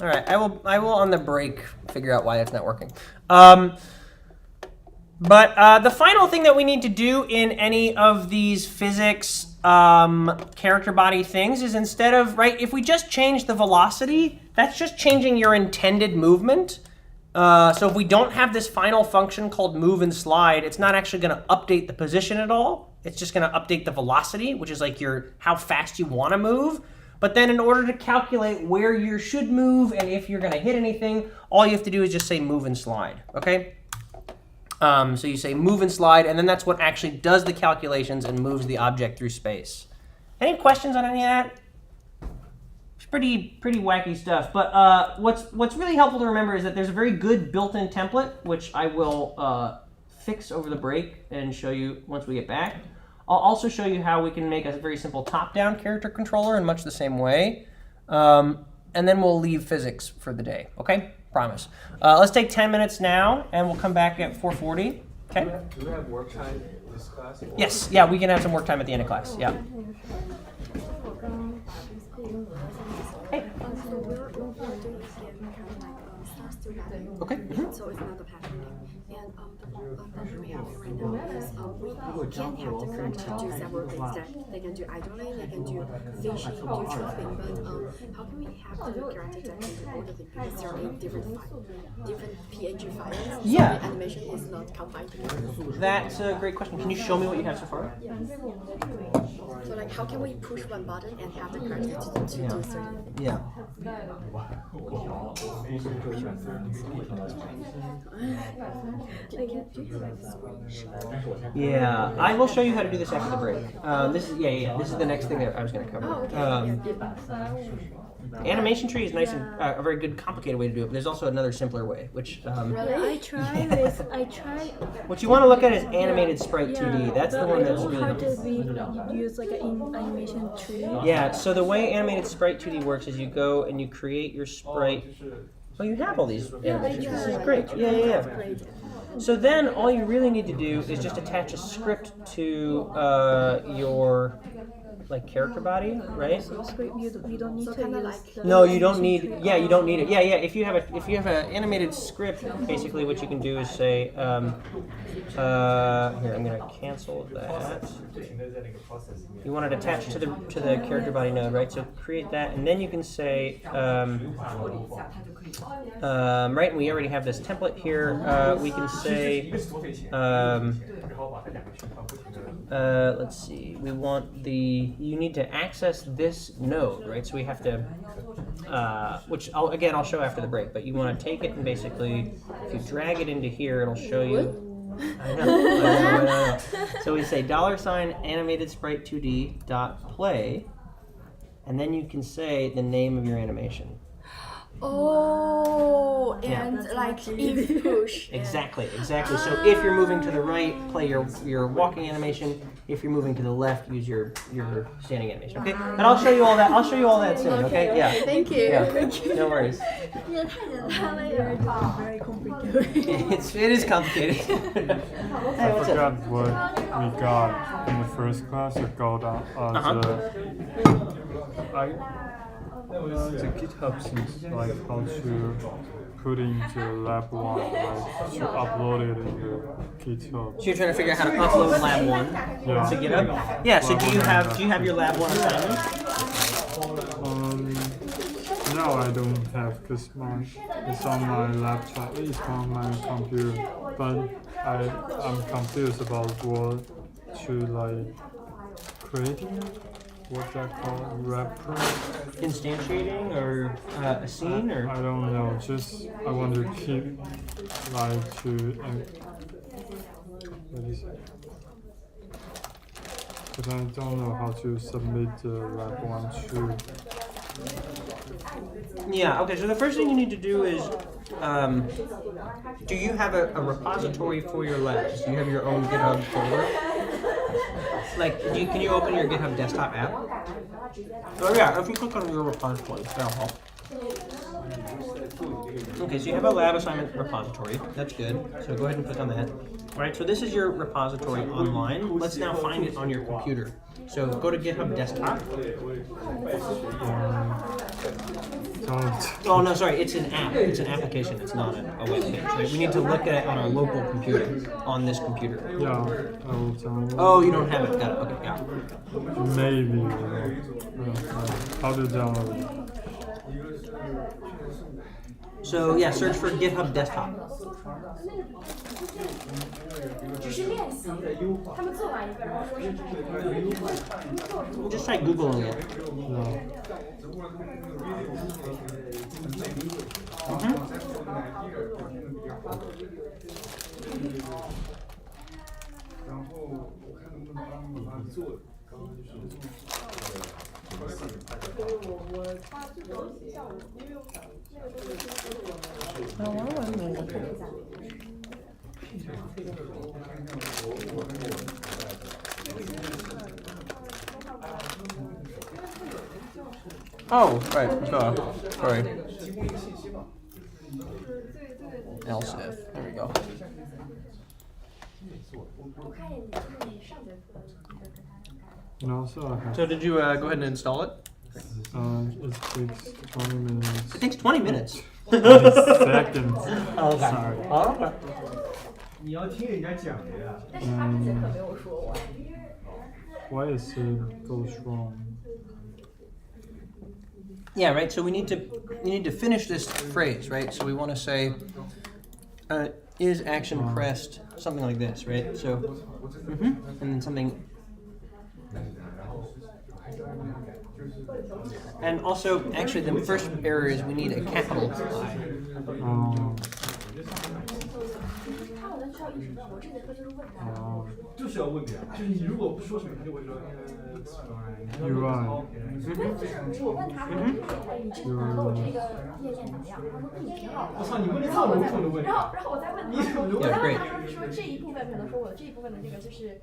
right, I will on the break figure out why that's not working. But the final thing that we need to do in any of these physics character body things is instead of, right, if we just change the velocity, that's just changing your intended movement. So if we don't have this final function called move and slide, it's not actually going to update the position at all. It's just going to update the velocity, which is like how fast you want to move. But then in order to calculate where you should move and if you're going to hit anything, all you have to do is just say move and slide, okay? So you say move and slide, and then that's what actually does the calculations and moves the object through space. Any questions on any of that? It's pretty wacky stuff. But what's really helpful to remember is that there's a very good built-in template, which I will fix over the break and show you once we get back. I'll also show you how we can make a very simple top-down character controller in much the same way. And then we'll leave physics for the day, okay? Promise. Let's take 10 minutes now, and we'll come back at 4:40. Okay? Do we have work time in this class? Yes, yeah, we can have some work time at the end of class. Yeah. Hey. Okay. Mm-hmm. So it's not the pattern. And the problem we have right now is we can have the character do several things that they can do idling, they can do fishing, do truthing, but how can we have the character that can do all the things because they're in different PNG files? Yeah. So the animation is not combined together. That's a great question. Can you show me what you have so far? Yeah. So like, how can we push one button and have the character to do certain? Yeah. Yeah, I will show you how to do this after the break. This is this is the next thing that I was going to cover. Animation tree is nice and a very good complicated way to do it, but there's also another simpler way, which Really? I tried this. I tried. what you want to look at is animated sprite 2D. That's the one that's really hard to use like an animation tree. Yeah, so the way animated sprite 2D works is you go and you create your sprite. Oh, you have all these animations. This is great. Yeah. So then all you really need to do is just attach a script to your like character body, right? So script you don't need to use the No, you don't need. Yeah, you don't need it. Yeah. If you have an animated script, basically what you can do is say, here I'm gonna cancel that. You want it attached to the character body node, right? So create that, and then you can say, right? And we already have this template here. We can say, let's see. We want you need to access this node, right? So we have to, which I'll show after the break. But you want to take it and basically, if you drag it into here, it'll show you. I know. So we say $animated sprite 2D .play, and then you can say the name of your animation. Oh, Yeah. and like if push. Exactly. So if you're moving to the right, play your walking animation. If you're moving to the left, use your standing animation. Okay. But I'll show you all that. Soon. Okay. Yeah. Thank you. Yeah. No worries. very complicated. It is complicated. I forgot what we got in the first class. I got the GitHub things, like how to put into lab 1, like to upload it in the GitHub. So you're trying to figure out how to upload Lab 1 to GitHub? Yeah. So do you have your Lab 1 assignment? No, I don't have, because it's on my laptop. It's on my computer, but I'm confused about what to like creating. What that called? Wrapper? Instantiating or a scene or? I don't know. Just I want to keep like to what is it? But I don't know how to submit the lab 1 to. Yeah, okay, so the first thing you need to do is, do you have a repository for your labs? Do you have your own GitHub folder? Like, can you open your GitHub desktop app? Oh yeah, if you click on your repository, that'll help. Okay, so you have a lab assignment repository. That's good. So go ahead and click on that. All right, so this is your repository online. Let's now find it on your computer. So go to GitHub Desktop. Oh no, sorry, it's an app. It's an application. It's not a web page. Right? We need to look at it on our local computer, on this computer. Yeah, I will download. Oh, you don't have it. Got it. Okay, got it. Maybe. How to download it? So yeah, search for GitHub Desktop. Just try Googling it. No. Oh, right. Sorry. Else if. There we go. No, so I have. So did you go ahead and install it? It takes 20 minutes. It takes 20 minutes. 20 seconds. Oh, okay. Sorry. Oh, okay. 你要听人家讲的呀。 Why is it goes wrong? Yeah, right. So we need to finish this phrase, right? So we want to say, is action pressed, something like this, right? So, and then something And also, actually, the first error is we need a capital I. UI. 我问他说你看过我这个页面怎么样？他说挺好的。我操，你问这么笼统的问题。然后我再问他，我再问他说这一部分可能说我这一部分的这个就是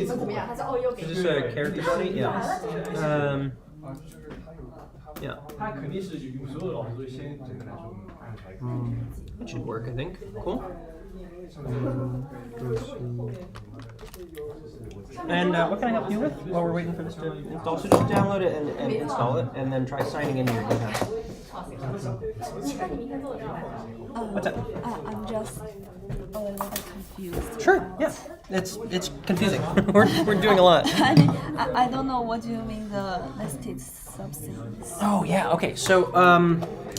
怎么样？他说哦又给。Is this a Characterbody? Yeah. Yeah. 他肯定是有所有老师都先整个来说安排。It should work, I think. Cool. And what can I help you with while we're waiting for this to install? So just download it and install it, and then try signing into your email. What's up? I'm just a little bit confused. Sure. Yeah. It's confusing. we're doing a lot. I mean, I don't know what you mean the nested subscenes. Oh yeah. Okay. So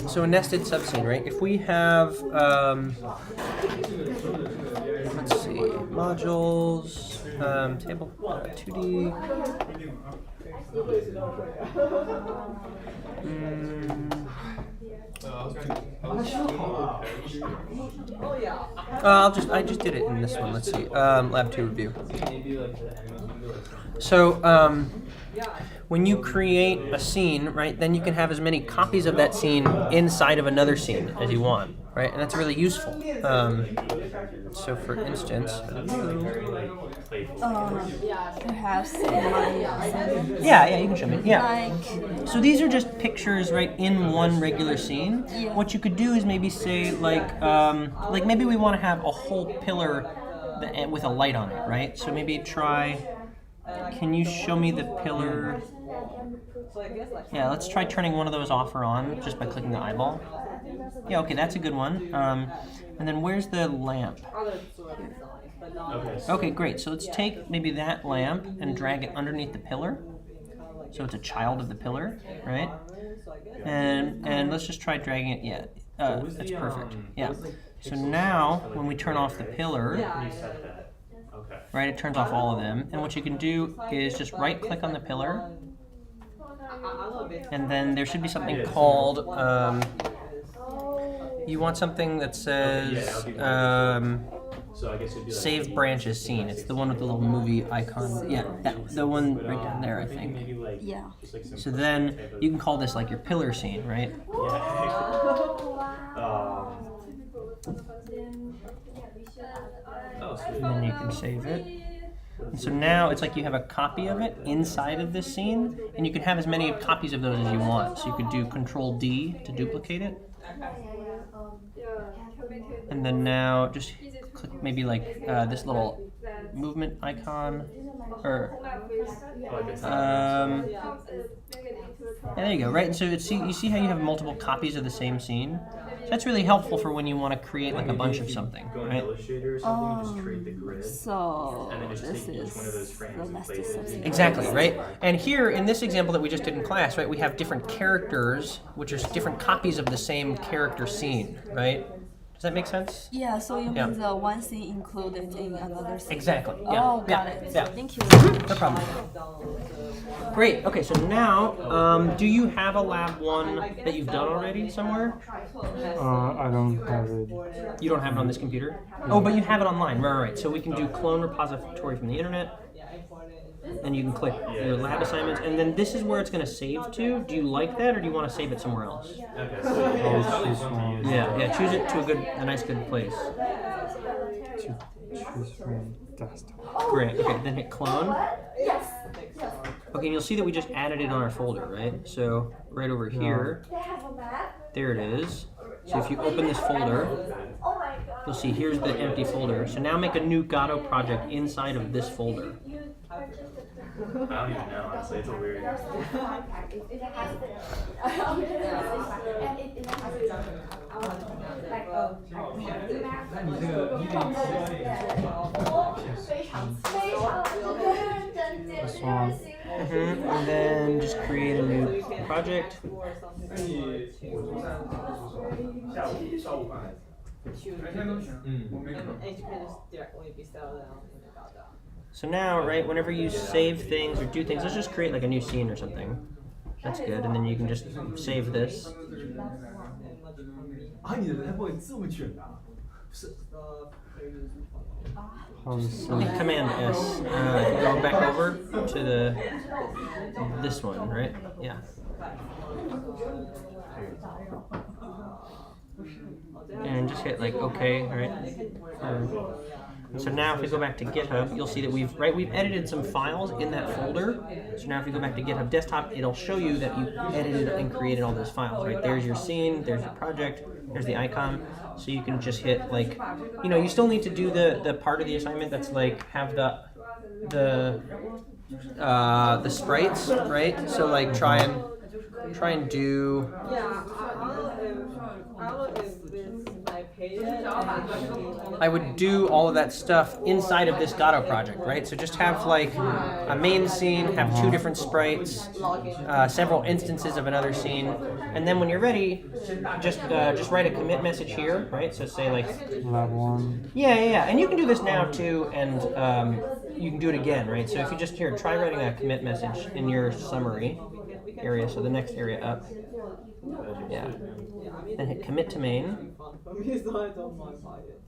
so a nested subscene, right? If we have let's see, modules, table 2D. I just did it in this one. Let's see. Lab 2 review. So when you create a scene, right, then you can have as many copies of that scene inside of another scene as you want, right? And that's really useful. So for instance, Perhaps yeah, you can show me. Yeah. like So these are just pictures, right, in one regular scene. Yeah. What you could do is maybe say like maybe we want to have a whole pillar with a light on it, right? So maybe try. Can you show me the pillar? Yeah, let's try turning one of those off or on just by clicking the eyeball. Yeah, okay, that's a good one. And then where's the lamp? Okay, great. So let's take maybe that lamp and drag it underneath the pillar. So it's a child of the pillar, right? And let's just try dragging it. Yeah, that's perfect. Yeah. So now when we turn off the pillar, right, it turns off all of them. And what you can do is just right click on the pillar, and then there should be something called, you want something that says save branches scene. It's the one with the little movie icon. Yeah, the one right down there, I think. yeah. So then you can call this like your pillar scene, right? And then you can save it. And so now it's like you have a copy of it inside of this scene, and you can have as many copies of those as you want. So you could do Control D to duplicate it. And then now just click maybe like this little movement icon, or yeah, there you go, right? And so you see how you have multiple copies of the same scene? So that's really helpful for when you want to create like a bunch of something, right? So this is the nested subscene. Exactly, right? And here in this example that we just did in class, right, we have different characters, which are different copies of the same character scene, right? Does that make sense? Yeah, so you Yeah. mean the one scene included in another scene? Exactly. Yeah. Oh, got yeah. it. Yeah. Thank you. No problem. Great. Okay, so now, do you have a lab 1 that you've done already somewhere? I don't have it. You don't have it on this computer? Oh, but you have it online. Right. So we can do clone repository from the internet. And you can click your lab assignments, and then this is where it's going to save to. Do you like that, or do you want to save it somewhere else? Yeah, choose it to a nice good place. Choose from desktop. Great. Okay, then hit clone. Okay, and you'll see that we just added it on our folder, right? So right over here, there it is. So if you open this folder, you'll see here's the empty folder. So now make a new Gato project inside of this folder. I don't even know, honestly, it's a weird. This one. And then just create a new project. So now, right, whenever you save things or do things, let's just create like a new scene or something. That's good, and then you can just save this. Command S. Go back over to this one, right? Yeah. And just hit like OK, right? So now if we go back to GitHub, you'll see that we've edited some files in that folder. So now if you go back to GitHub Desktop, it'll show you that you edited and created all those files, right? There's your scene, there's your project, there's the icon. So you can just hit like, you still need to do the part of the assignment that's like have the sprites, right? So like try and do. I would do all of that stuff inside of this Gato project, right? So just have like a main scene, have 2 different sprites, several instances of another scene, and then when you're ready, just write a commit message here, right? So say like Lab 1. Yeah, and you can do this now too, and you can do it again, right? So if you just try writing a commit message in your summary area, so the next area up, yeah, then hit commit to main.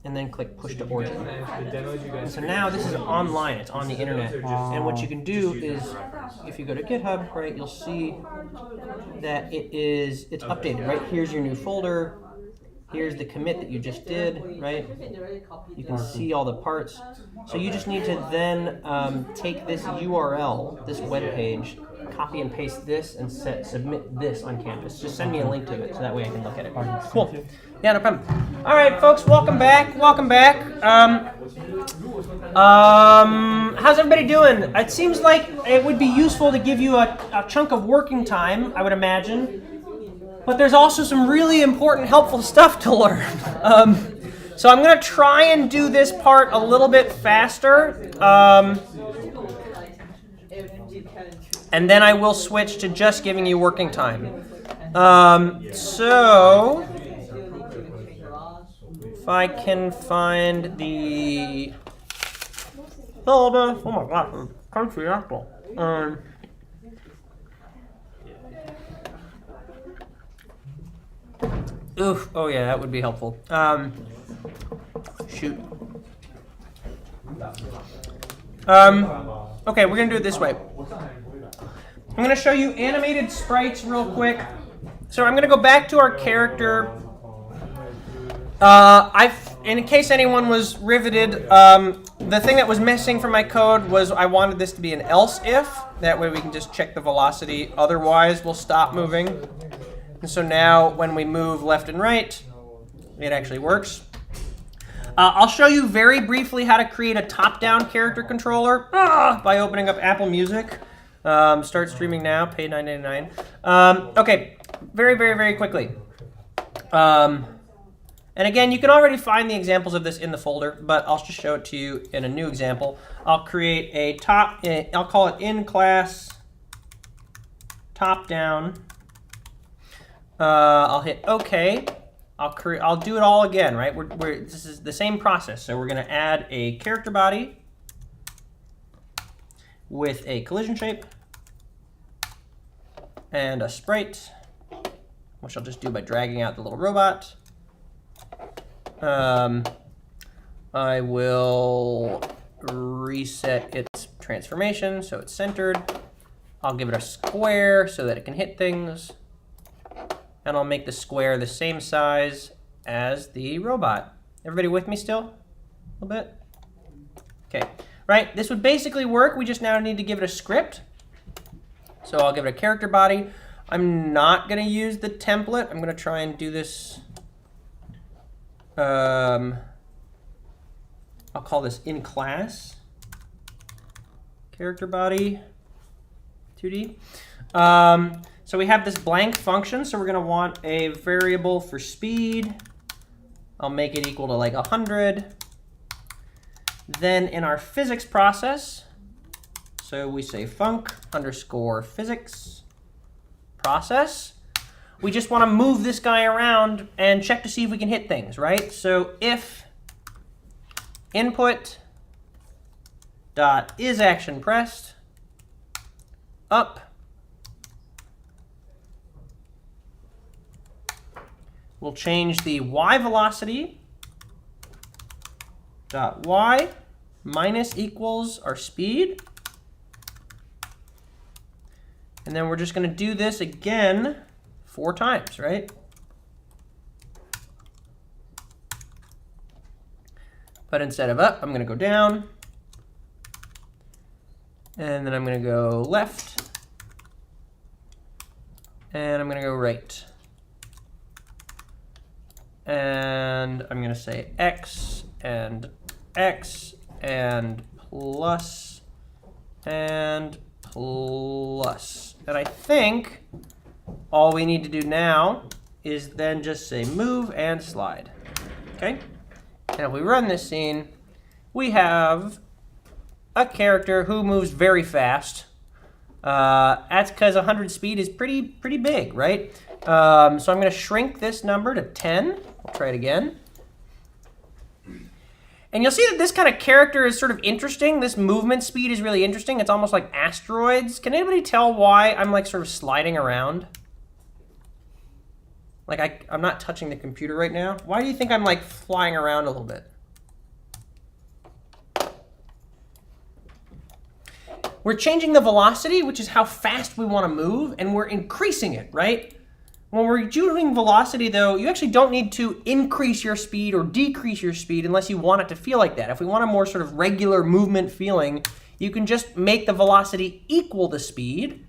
And then click push to origin. So now this is online, it's on the internet. And what you can do is, if you go to GitHub, right, you'll see that it's updated, right? Here's your new folder. Here's the commit that you just did, right? You can see all the parts. So you just need to then take this URL, this web page, copy and paste this, and submit this on Canvas. Just send me a link to it, so that way I can look at it. Cool. Yeah, no problem. All right, folks, welcome back. Welcome back. How's everybody doing? It seems like it would be useful to give you a chunk of working time, I would imagine. But there's also some really important, helpful stuff to learn. So I'm going to try and do this part a little bit faster. And then I will switch to just giving you working time. So if I can find the... Oh my God, country apple. Oof. Oh yeah, that would be helpful. Shoot. Okay, we're gonna do it this way. I'm gonna show you animated sprites real quick. So I'm gonna go back to our character. In case anyone was riveted, the thing that was missing from my code was I wanted this to be an else if. That way we can just check the velocity. Otherwise, we'll stop moving. And so now when we move left and right, it actually works. I'll show you very briefly how to create a top-down character controller by opening up Apple Music. Start streaming now, pay $9.99. Okay, very, very, very quickly. And again, you can already find the examples of this in the folder, but I'll just show it to you in a new example. I'll create a I'll call it in-class top-down. I'll hit OK. I'll do it all again, right? This is the same process. So we're going to add a character body with a collision shape and a sprite, which I'll just do by dragging out the little robot. I will reset its transformation so it's centered. I'll give it a square so that it can hit things. And I'll make the square the same size as the robot. Everybody with me still? A little bit? Okay. Right, this would basically work. We just now need to give it a script. So I'll give it a character body. I'm not going to use the template. I'm going to try and do this. I'll call this in class. Character body 2D. So we have this blank function, so we're going to want a variable for speed. I'll make it equal to like 100. Then in our physics process, so we say func underscore physics process. We just want to move this guy around and check to see if we can hit things, right? So if input dot is action pressed up. We'll change the y velocity dot y minus equals our speed. And then we're just going to do this again 4 times, right? But instead of up, I'm going to go down. And then I'm going to go left. And I'm going to go right. And I'm going to say x and plus and plus. And I think all we need to do now is then just say move and slide. Okay? And if we run this scene, we have a character who moves very fast. That's because 100 speed is pretty big, right? So I'm going to shrink this number to 10. I'll try it again. And you'll see that this kind of character is sort of interesting. This movement speed is really interesting. It's almost like asteroids. Can anybody tell why I'm like sort of sliding around? Like I'm not touching the computer right now. Why do you think I'm like flying around a little bit? We're changing the velocity, which is how fast we want to move, and we're increasing it, right? When we're doing velocity, though, you actually don't need to increase your speed or decrease your speed unless you want it to feel like that. If we want a more sort of regular movement feeling, you can just make the velocity equal the speed.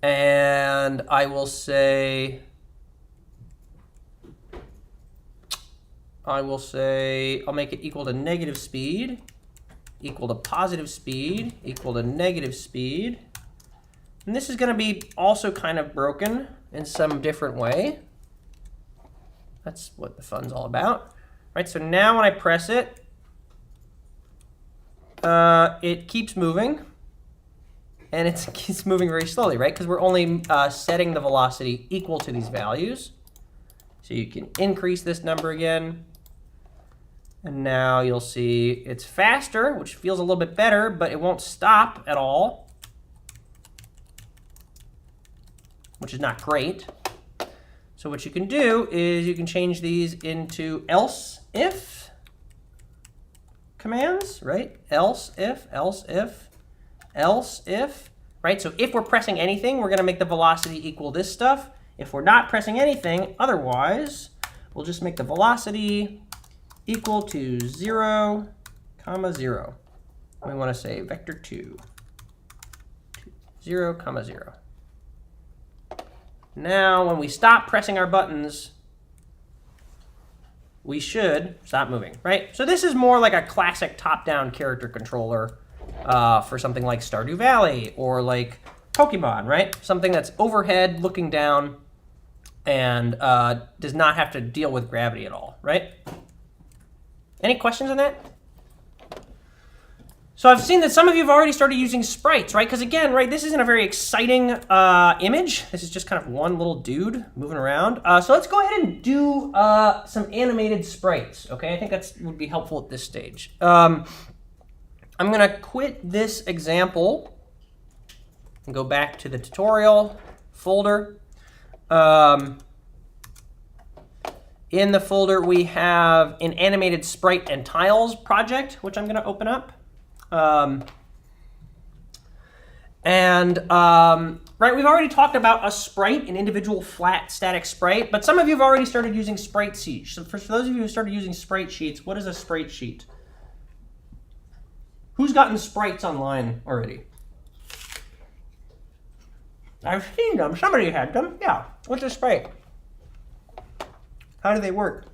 And I will say, I'll make it equal to negative speed, equal to positive speed, equal to negative speed. And this is going to be also kind of broken in some different way. That's what the fun's all about. Right, so now when I press it, it keeps moving. And it keeps moving very slowly, right? Because we're only setting the velocity equal to these values. So you can increase this number again. And now you'll see it's faster, which feels a little bit better, but it won't stop at all, which is not great. So what you can do is you can change these into else if commands, right? Else if, right? So if we're pressing anything, we're going to make the velocity equal this stuff. If we're not pressing anything, otherwise, we'll just make the velocity equal to 0, 0. We want to say vector 2, 0, 0. Now, when we stop pressing our buttons, we should stop moving, right? So this is more like a classic top-down character controller for something like Stardew Valley or like Pokemon, right? Something that's overhead, looking down, and does not have to deal with gravity at all, right? Any questions on that? So I've seen that some of you have already started using sprites, right? Because again, right, this isn't a very exciting image. This is just kind of one little dude moving around. So let's go ahead and do some animated sprites, okay? I think that would be helpful at this stage. I'm going to quit this example and go back to the tutorial folder. In the folder, we have an animated sprite and tiles project, which I'm going to open up. Right, we've already talked about a sprite, an individual flat static sprite, but some of you have already started using sprite sheets. So for those of you who started using sprite sheets, what is a sprite sheet? Who's gotten sprites online already? I've seen them. Somebody had them. Yeah. What's a sprite? How do they work?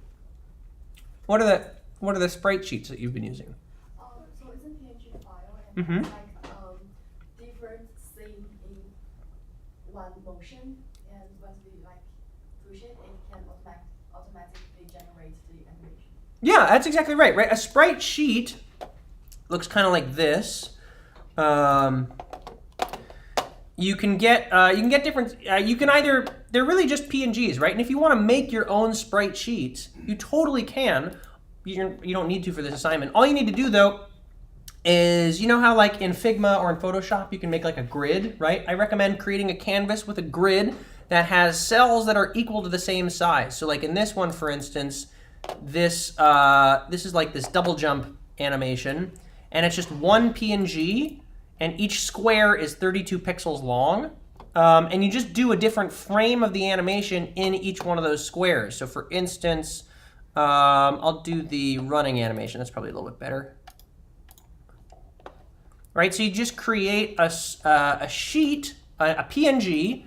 What are the sprite sheets that you've been using? So it's a PNG file and Mm-hmm. like different scene in one motion, and once we like push it, it can automatically generate the animation. Yeah, that's exactly right. Right, a sprite sheet looks kind of like this. You can get different. You can either, they're really just PNGs, right? And if you want to make your own sprite sheets, you totally can. you don't need to for this assignment. All you need to do though is, you know how like in Figma or in Photoshop you can make like a grid, right? I recommend creating a canvas with a grid that has cells that are equal to the same size. So like in this one, for instance, this is like this double jump animation, and it's just one PNG, and each square is 32 pixels long. And you just do a different frame of the animation in each one of those squares. So for instance, I'll do the running animation. That's probably a little bit better. Right, so you just create a sheet, a PNG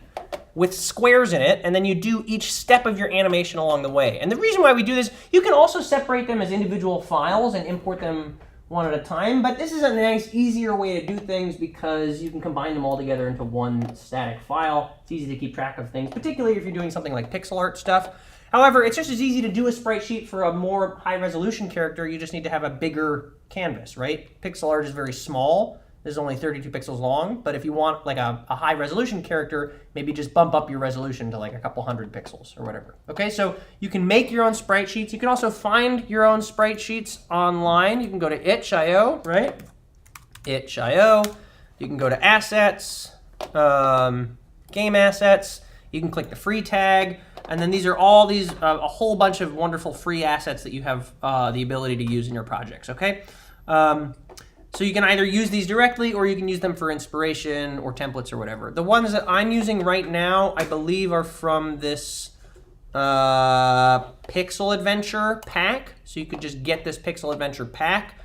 with squares in it, and then you do each step of your animation along the way. And the reason why we do this, you can also separate them as individual files and import them one at a time, but this is a nice, easier way to do things because you can combine them all together into one static file. It's easy to keep track of things, particularly if you're doing something like pixel art stuff. However, it's just as easy to do a sprite sheet for a more high-resolution character. You just need to have a bigger canvas, right? Pixel art is very small. This is only 32 pixels long, but if you want like a high-resolution character, maybe just bump up your resolution to like a couple hundred pixels or whatever. Okay, so you can make your own sprite sheets. You can also find your own sprite sheets online. You can go to itch.io, right? Itch.io. You can go to assets, game assets. You can click the free tag. And then these are all these, a whole bunch of wonderful free assets that you have the ability to use in your projects, okay? So you can either use these directly or you can use them for inspiration or templates or whatever. The ones that I'm using right now, I believe, are from this Pixel Adventure pack. So you could just get this Pixel Adventure pack.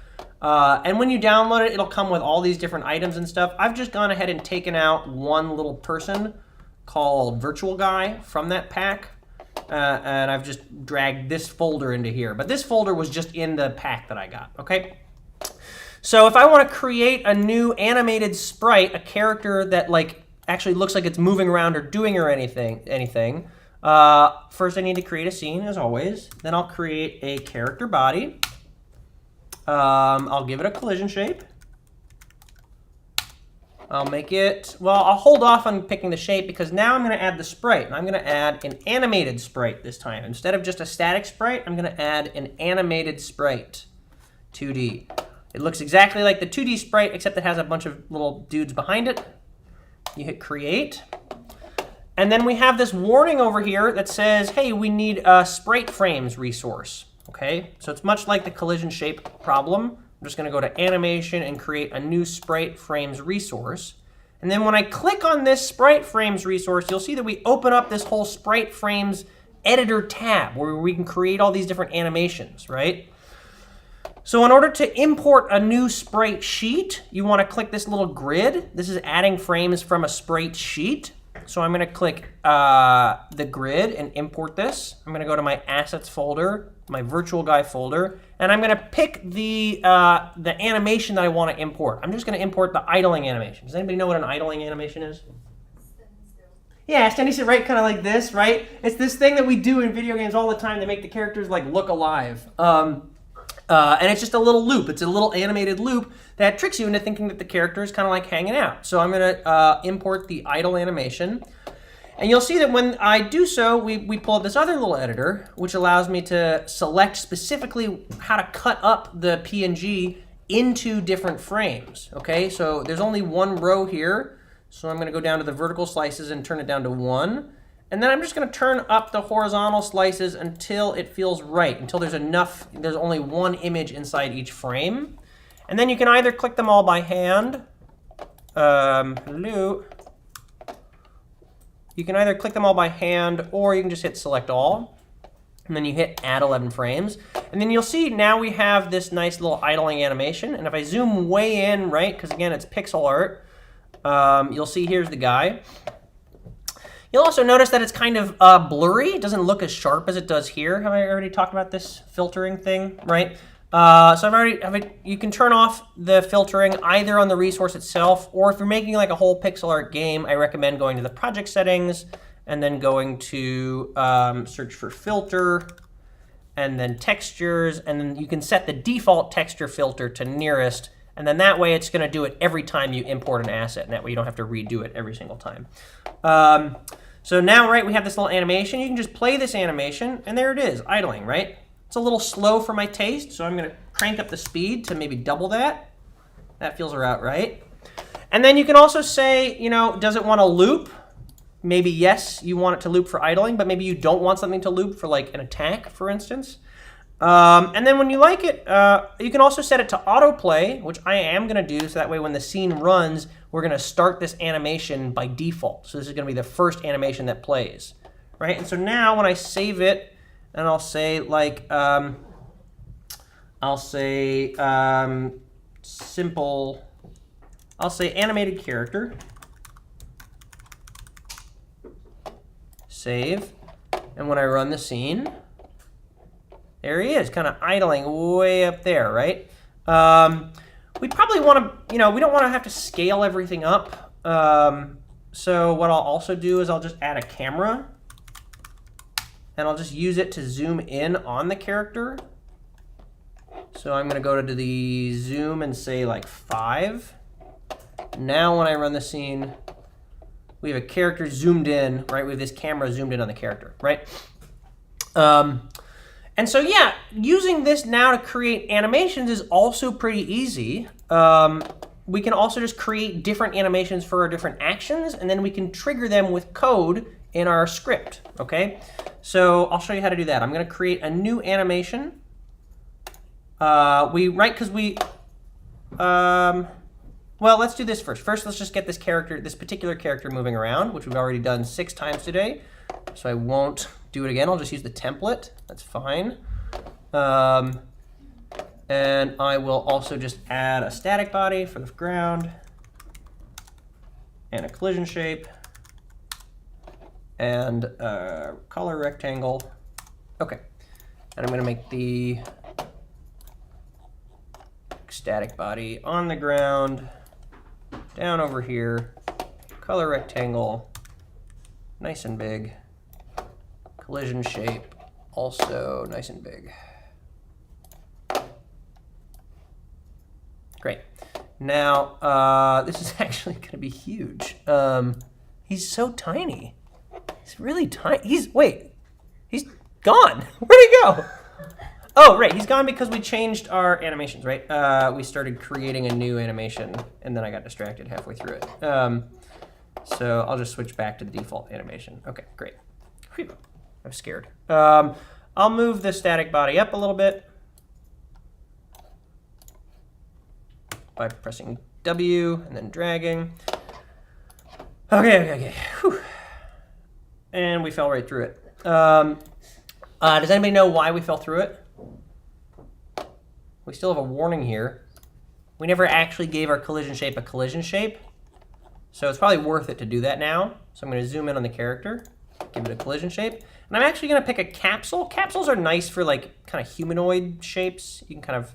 And when you download it, it'll come with all these different items and stuff. I've just gone ahead and taken out one little person called Virtual Guy from that pack. And I've just dragged this folder into here. But this folder was just in the pack that I got, okay? So if I want to create a new animated sprite, a character that like actually looks like it's moving around or doing or anything, first I need to create a scene as always. Then I'll create a character body. I'll give it a collision shape. I'll make it, well, I'll hold off on picking the shape because now I'm going to add the sprite. And I'm going to add an animated sprite this time. Instead of just a static sprite, I'm going to add an animated sprite, 2D. It looks exactly like the 2D sprite, except it has a bunch of little dudes behind it. You hit create. And then we have this warning over here that says, hey, we need a sprite frames resource. Okay, so it's much like the collision shape problem. I'm just going to go to animation and create a new sprite frames resource. And then when I click on this sprite frames resource, you'll see that we open up this whole sprite frames editor tab where we can create all these different animations, right? So in order to import a new sprite sheet, you want to click this little grid. This is adding frames from a sprite sheet. So I'm going to click the grid and import this. I'm going to go to my assets folder, my virtual guy folder, and I'm going to pick the animation that I want to import. I'm just going to import the idling animation. Does anybody know what an idling animation is? Yeah, standing still, right? Kind of like this, right? It's this thing that we do in video games all the time to make the characters like look alive. And it's just a little loop. It's a little animated loop that tricks you into thinking that the character is kind of like hanging out. So I'm going to import the idle animation. And you'll see that when I do so, we pull up this other little editor, which allows me to select specifically how to cut up the PNG into different frames. Okay, so there's only one row here. So I'm going to go down to the vertical slices and turn it down to 1. And then I'm just going to turn up the horizontal slices until it feels right, until there's only one image inside each frame. And then you can either click them all by hand. You can either click them all by hand, or you can just hit select all. And then you hit add 11 frames. And then you'll see now we have this nice little idling animation. And if I zoom way in, right, because again, it's pixel art, you'll see here's the guy. You'll also notice that it's kind of blurry. It doesn't look as sharp as it does here. Have I already talked about this filtering thing, right? You can turn off the filtering either on the resource itself, or if you're making like a whole pixel art game, I recommend going to the project settings and then going to search for filter and then textures, and then you can set the default texture filter to nearest, and then that way it's going to do it every time you import an asset, and that way you don't have to redo it every single time. So now, right, we have this little animation. You can just play this animation, and there it is, idling, right? It's a little slow for my taste, so I'm going to crank up the speed to maybe double that. That feels about right. And then you can also say, you know, does it want to loop? Maybe yes, you want it to loop for idling, but maybe you don't want something to loop for like an attack, for instance. And then when you like it, you can also set it to autoplay, which I am going to do, so that way when the scene runs, we're going to start this animation by default. So this is going to be the first animation that plays, right? And so now when I save it, and I'll say like, simple, I'll say animated character, save, and when I run the scene, there he is, kind of idling way up there, right? We probably want to, you know, we don't want to have to scale everything up. So what I'll also do is I'll just add a camera, and I'll just use it to zoom in on the character. So I'm going to go to the zoom and say like 5. Now when I run the scene, we have a character zoomed in, right? We have this camera zoomed in on the character, right? And so yeah, using this now to create animations is also pretty easy. We can also just create different animations for our different actions, and then we can trigger them with code in our script, okay? So I'll show you how to do that. I'm going to create a new animation. Well, let's do this first. First, let's just get this particular character moving around, which we've already done 6 times today. So I won't do it again. I'll just use the template. That's fine. And I will also just add a static body for the ground and a collision shape and a color rectangle. Okay. And I'm going to make the static body on the ground, down over here, color rectangle, nice and big, collision shape, also nice and big. Great. Now, this is actually going to be huge. He's so tiny. He's really tiny. He's gone. Where'd he go? Oh, right, he's gone because we changed our animations, right? We started creating a new animation, and then I got distracted halfway through it. So I'll just switch back to the default animation. Okay, great. Whew, I'm scared. I'll move the static body up a little bit by pressing W and then dragging. Okay. Whew. And we fell right through it. Does anybody know why we fell through it? We still have a warning here. We never actually gave our collision shape a collision shape. So it's probably worth it to do that now. So I'm going to zoom in on the character, give it a collision shape. And I'm actually going to pick a capsule. Capsules are nice for like kind of humanoid shapes. You can kind of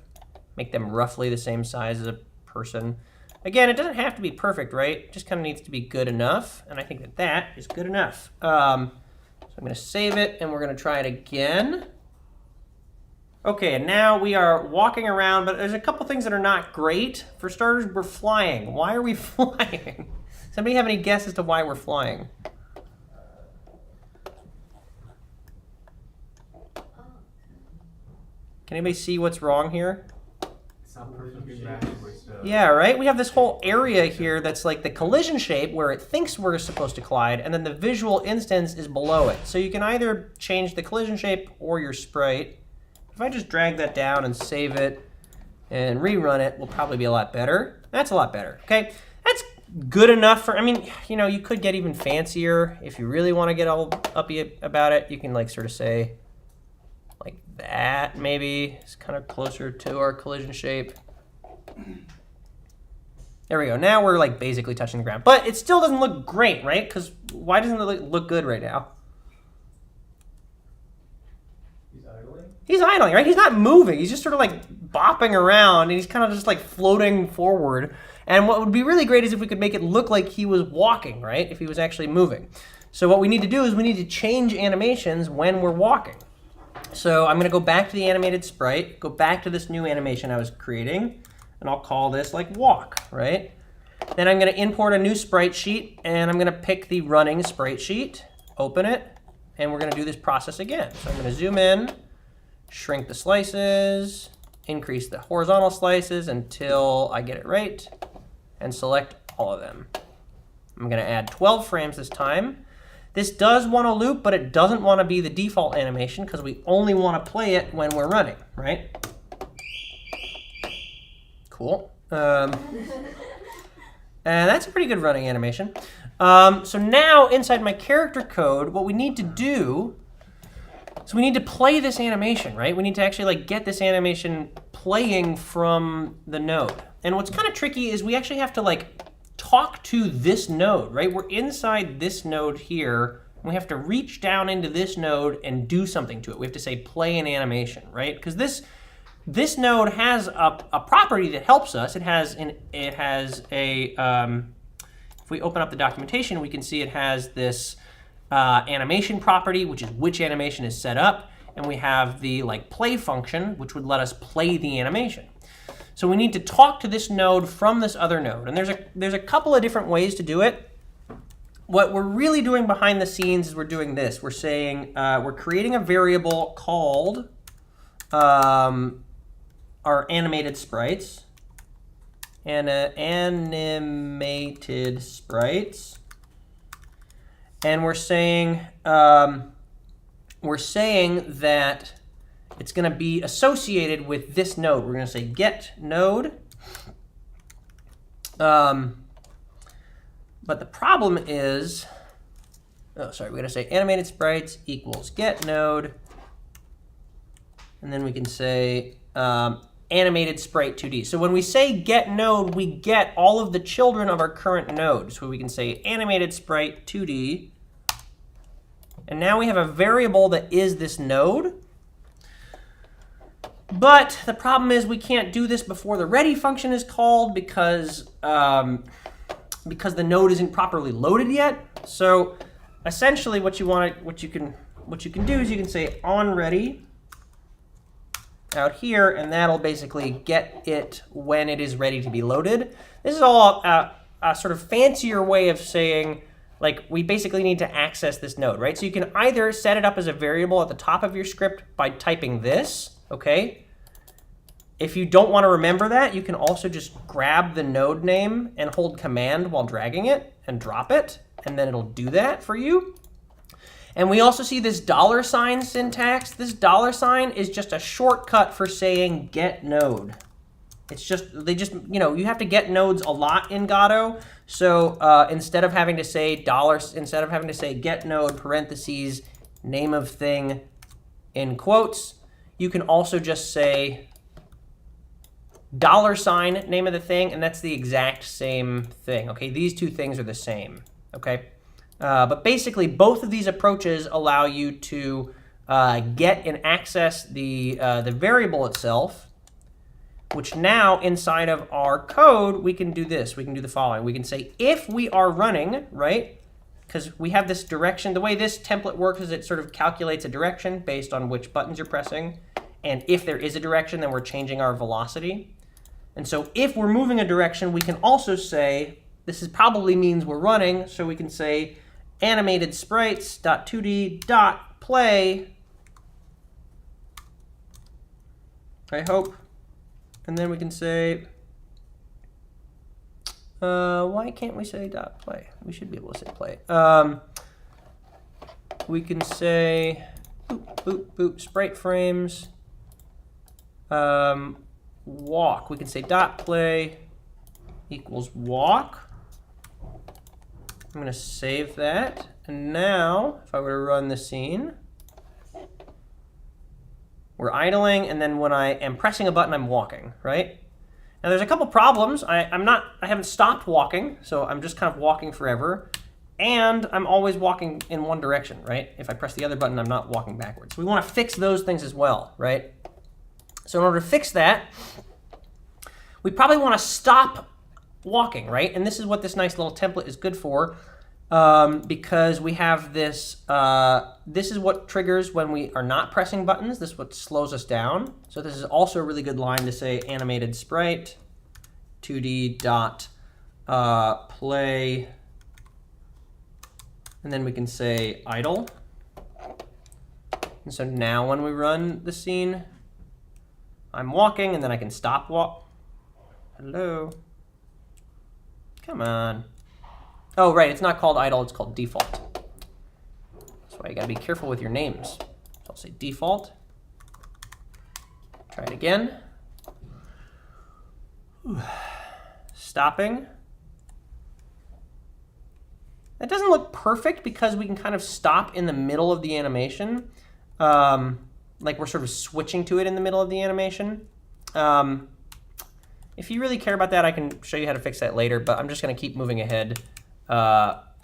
make them roughly the same size as a person. Again, it doesn't have to be perfect, right? It just kind of needs to be good enough. And I think that that is good enough. So I'm going to save it, and we're going to try it again. Okay, and now we are walking around, but there's a couple things that are not great. For starters, we're flying. Why are we flying? Does anybody have any guess as to why we're flying? Can anybody see what's wrong here? It's not perfectly matched with the... Yeah, right? We have this whole area here that's like the collision shape where it thinks we're supposed to collide, and then the visual instance is below it. So you can either change the collision shape or your sprite. If I just drag that down and save it and rerun it, will probably be a lot better. That's a lot better, okay? That's good enough for, I mean, you know, you could get even fancier. If you really want to get all uppy about it, you can like sort of say like that maybe. It's kind of closer to our collision shape. There we go. Now we're like basically touching the ground. But it still doesn't look great, right? Because why doesn't it look good right now? He's idling, right? He's not moving. He's just sort of like bopping around, and he's kind of just like floating forward. And what would be really great is if we could make it look like he was walking, right? If he was actually moving. So what we need to do is we need to change animations when we're walking. So I'm going to go back to the animated sprite, go back to this new animation I was creating, and I'll call this like walk, right? Then I'm going to import a new sprite sheet, and I'm going to pick the running sprite sheet, open it, and we're going to do this process again. So I'm going to zoom in, shrink the slices, increase the horizontal slices until I get it right, and select all of them. I'm going to add 12 frames this time. This does want to loop, but it doesn't want to be the default animation because we only want to play it when we're running, right? Cool. And that's a pretty good running animation. So now inside my character code, what we need to do is we need to play this animation, right? We need to actually like get this animation playing from the node. And what's kind of tricky is we actually have to like talk to this node, right? We're inside this node here. And we have to reach down into this node and do something to it. We have to say play an animation, right? Because this node has a property that helps us. It has a if we open up the documentation, we can see it has this animation property, which is which animation is set up, and we have the like play function, which would let us play the animation. So we need to talk to this node from this other node, and there's a couple of different ways to do it. What we're really doing behind the scenes is we're doing this. We're saying we're creating a variable called our animated sprites. Animated sprites, and we're saying that it's going to be associated with this node. We're going to say get node, but the problem is, we're going to say animated sprites equals get node, and then we can say animated sprite 2D. So when we say get node, we get all of the children of our current node. So we can say animated sprite 2D. And now we have a variable that is this node. But the problem is we can't do this before the ready function is called because the node isn't properly loaded yet. So essentially what you can do is you can say onReady out here, and that'll basically get it when it is ready to be loaded. This is all a sort of fancier way of saying, like, we basically need to access this node, right? So you can either set it up as a variable at the top of your script by typing this, okay? If you don't want to remember that, you can also just grab the node name and hold command while dragging it and drop it, and then it'll do that for you. And we also see this $sign syntax. This $sign is just a shortcut for saying get node. It's just, you have to get nodes a lot in Godot. So instead of having to say get node parentheses name of thing in quotes, you can also just say $sign name of the thing, and that's the exact same thing. Okay, these two things are the same. Okay. But basically, both of these approaches allow you to get and access the variable itself, which now inside of our code, we can do this. We can do the following. We can say if we are running, right, because we have this direction. The way this template works is it sort of calculates a direction based on which buttons you're pressing. And if there is a direction, then we're changing our velocity. And so if we're moving a direction, we can also say, this probably means we're running, so we can say animated sprites.2d.play, I hope. And then we can say, why can't we say .play? We should be able to say play. We can say boop, sprite frames, walk. We can say .play equals walk. I'm going to save that. And now, if I were to run the scene, we're idling, and then when I am pressing a button, I'm walking, right? Now there's a couple problems. I haven't stopped walking, so I'm just kind of walking forever. And I'm always walking in one direction, right? If I press the other button, I'm not walking backwards. So we want to fix those things as well, right? So in order to fix that, we probably want to stop walking, right? And this is what this nice little template is good for, because we have this, this is what triggers when we are not pressing buttons. This is what slows us down. So this is also a really good line to say animated sprite 2D dot play, and then we can say idle. And so now when we run the scene, I'm walking, and then I can stop walk. Hello. Come on. Oh, right, it's not called idle, it's called default. That's why you gotta be careful with your names. So I'll say default. Try it again. Stopping. That doesn't look perfect because we can kind of stop in the middle of the animation. Like we're sort of switching to it in the middle of the animation. If you really care about that, I can show you how to fix that later, but I'm just gonna keep moving ahead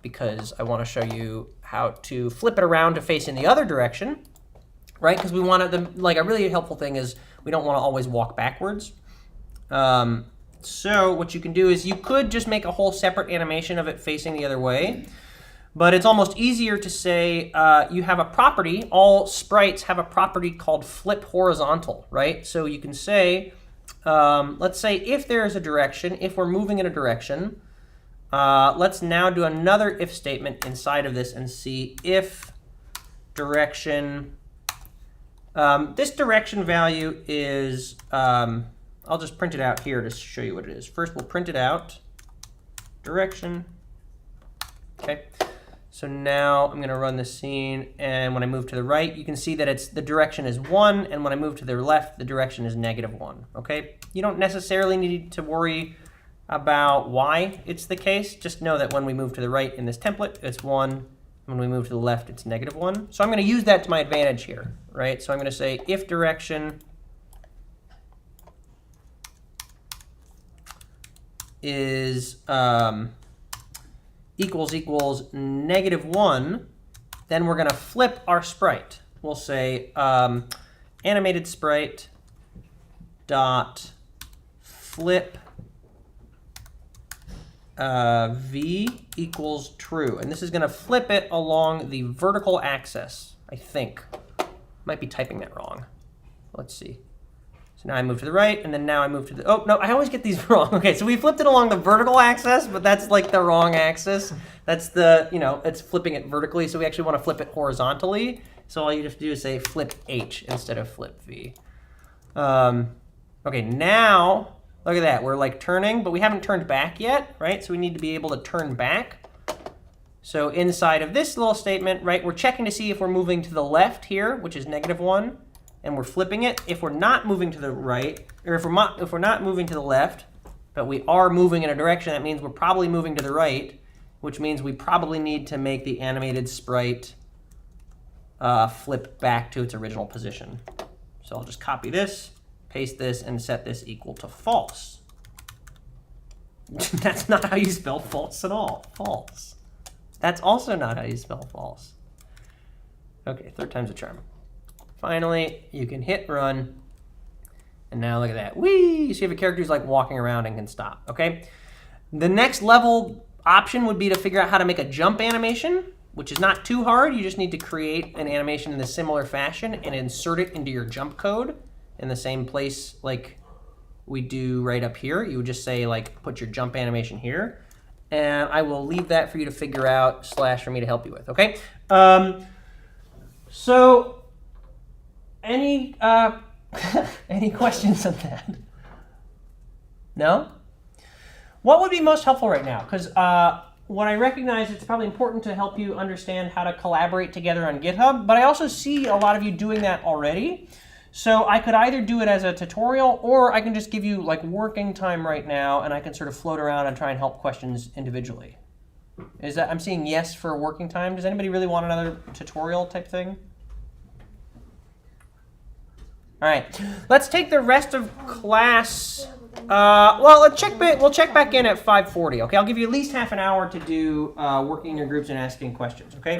because I wanna show you how to flip it around to face in the other direction, right? Because we want to, like a really helpful thing is we don't wanna always walk backwards. So what you can do is you could just make a whole separate animation of it facing the other way, but it's almost easier to say you have a property, all sprites have a property called flip horizontal, right? So you can say, let's say if there is a direction, if we're moving in a direction, let's now do another if statement inside of this and see if direction, this direction value is, I'll just print it out here to show you what it is. First, we'll print it out, direction. Okay, so now I'm going to run the scene, and when I move to the right, you can see that the direction is 1, and when I move to the left, the direction is -1. Okay, you don't necessarily need to worry about why it's the case. Just know that when we move to the right in this template, it's 1. When we move to the left, it's -1. So I'm going to use that to my advantage here, right? So I'm going to say if direction is equals -1, then we're going to flip our sprite. We'll say animated sprite dot flip v equals true. And this is going to flip it along the vertical axis, I think. Might be typing that wrong. Let's see. So now I move to the right, and then now I move to the, oh, no, I always get these wrong. Okay, so we flipped it along the vertical axis, but that's like the wrong axis. That's the, it's flipping it vertically, so we actually want to flip it horizontally. So all you have to do is say flip H instead of flip V. Okay, now, look at that. We're like turning, but we haven't turned back yet, right? So we need to be able to turn back. So inside of this little statement, right, we're checking to see if we're moving to the left here, which is -1. And we're flipping it. If we're not moving to the right, or if we're not moving to the left, but we are moving in a direction, that means we're probably moving to the right, which means we probably need to make the animated sprite flip back to its original position. So I'll just copy this, paste this, and set this equal to false. That's not how you spell false at all. False. That's also not how you spell false. Okay, third time's a charm. Finally, you can hit run, and now look at that. Whee! You see if a character is like walking around and can stop, okay? The next level option would be to figure out how to make a jump animation, which is not too hard. You just need to create an animation in a similar fashion and insert it into your jump code in the same place like we do right up here. You would just say, like, put your jump animation here, and I will leave that for you to figure out / for me to help you with, okay? So, any questions on that? No? What would be most helpful right now? Because what I recognize, it's probably important to help you understand how to collaborate together on GitHub, but I also see a lot of you doing that already. So I could either do it as a tutorial, or I can just give you like working time right now, and I can sort of float around and try and help questions individually. Is that, I'm seeing yes for working time. Does anybody really want another tutorial type thing? All right, let's take the rest of class. Well, we'll check back in at 5:40. Okay, I'll give you at least half an hour to do working in your groups and asking questions. Okay.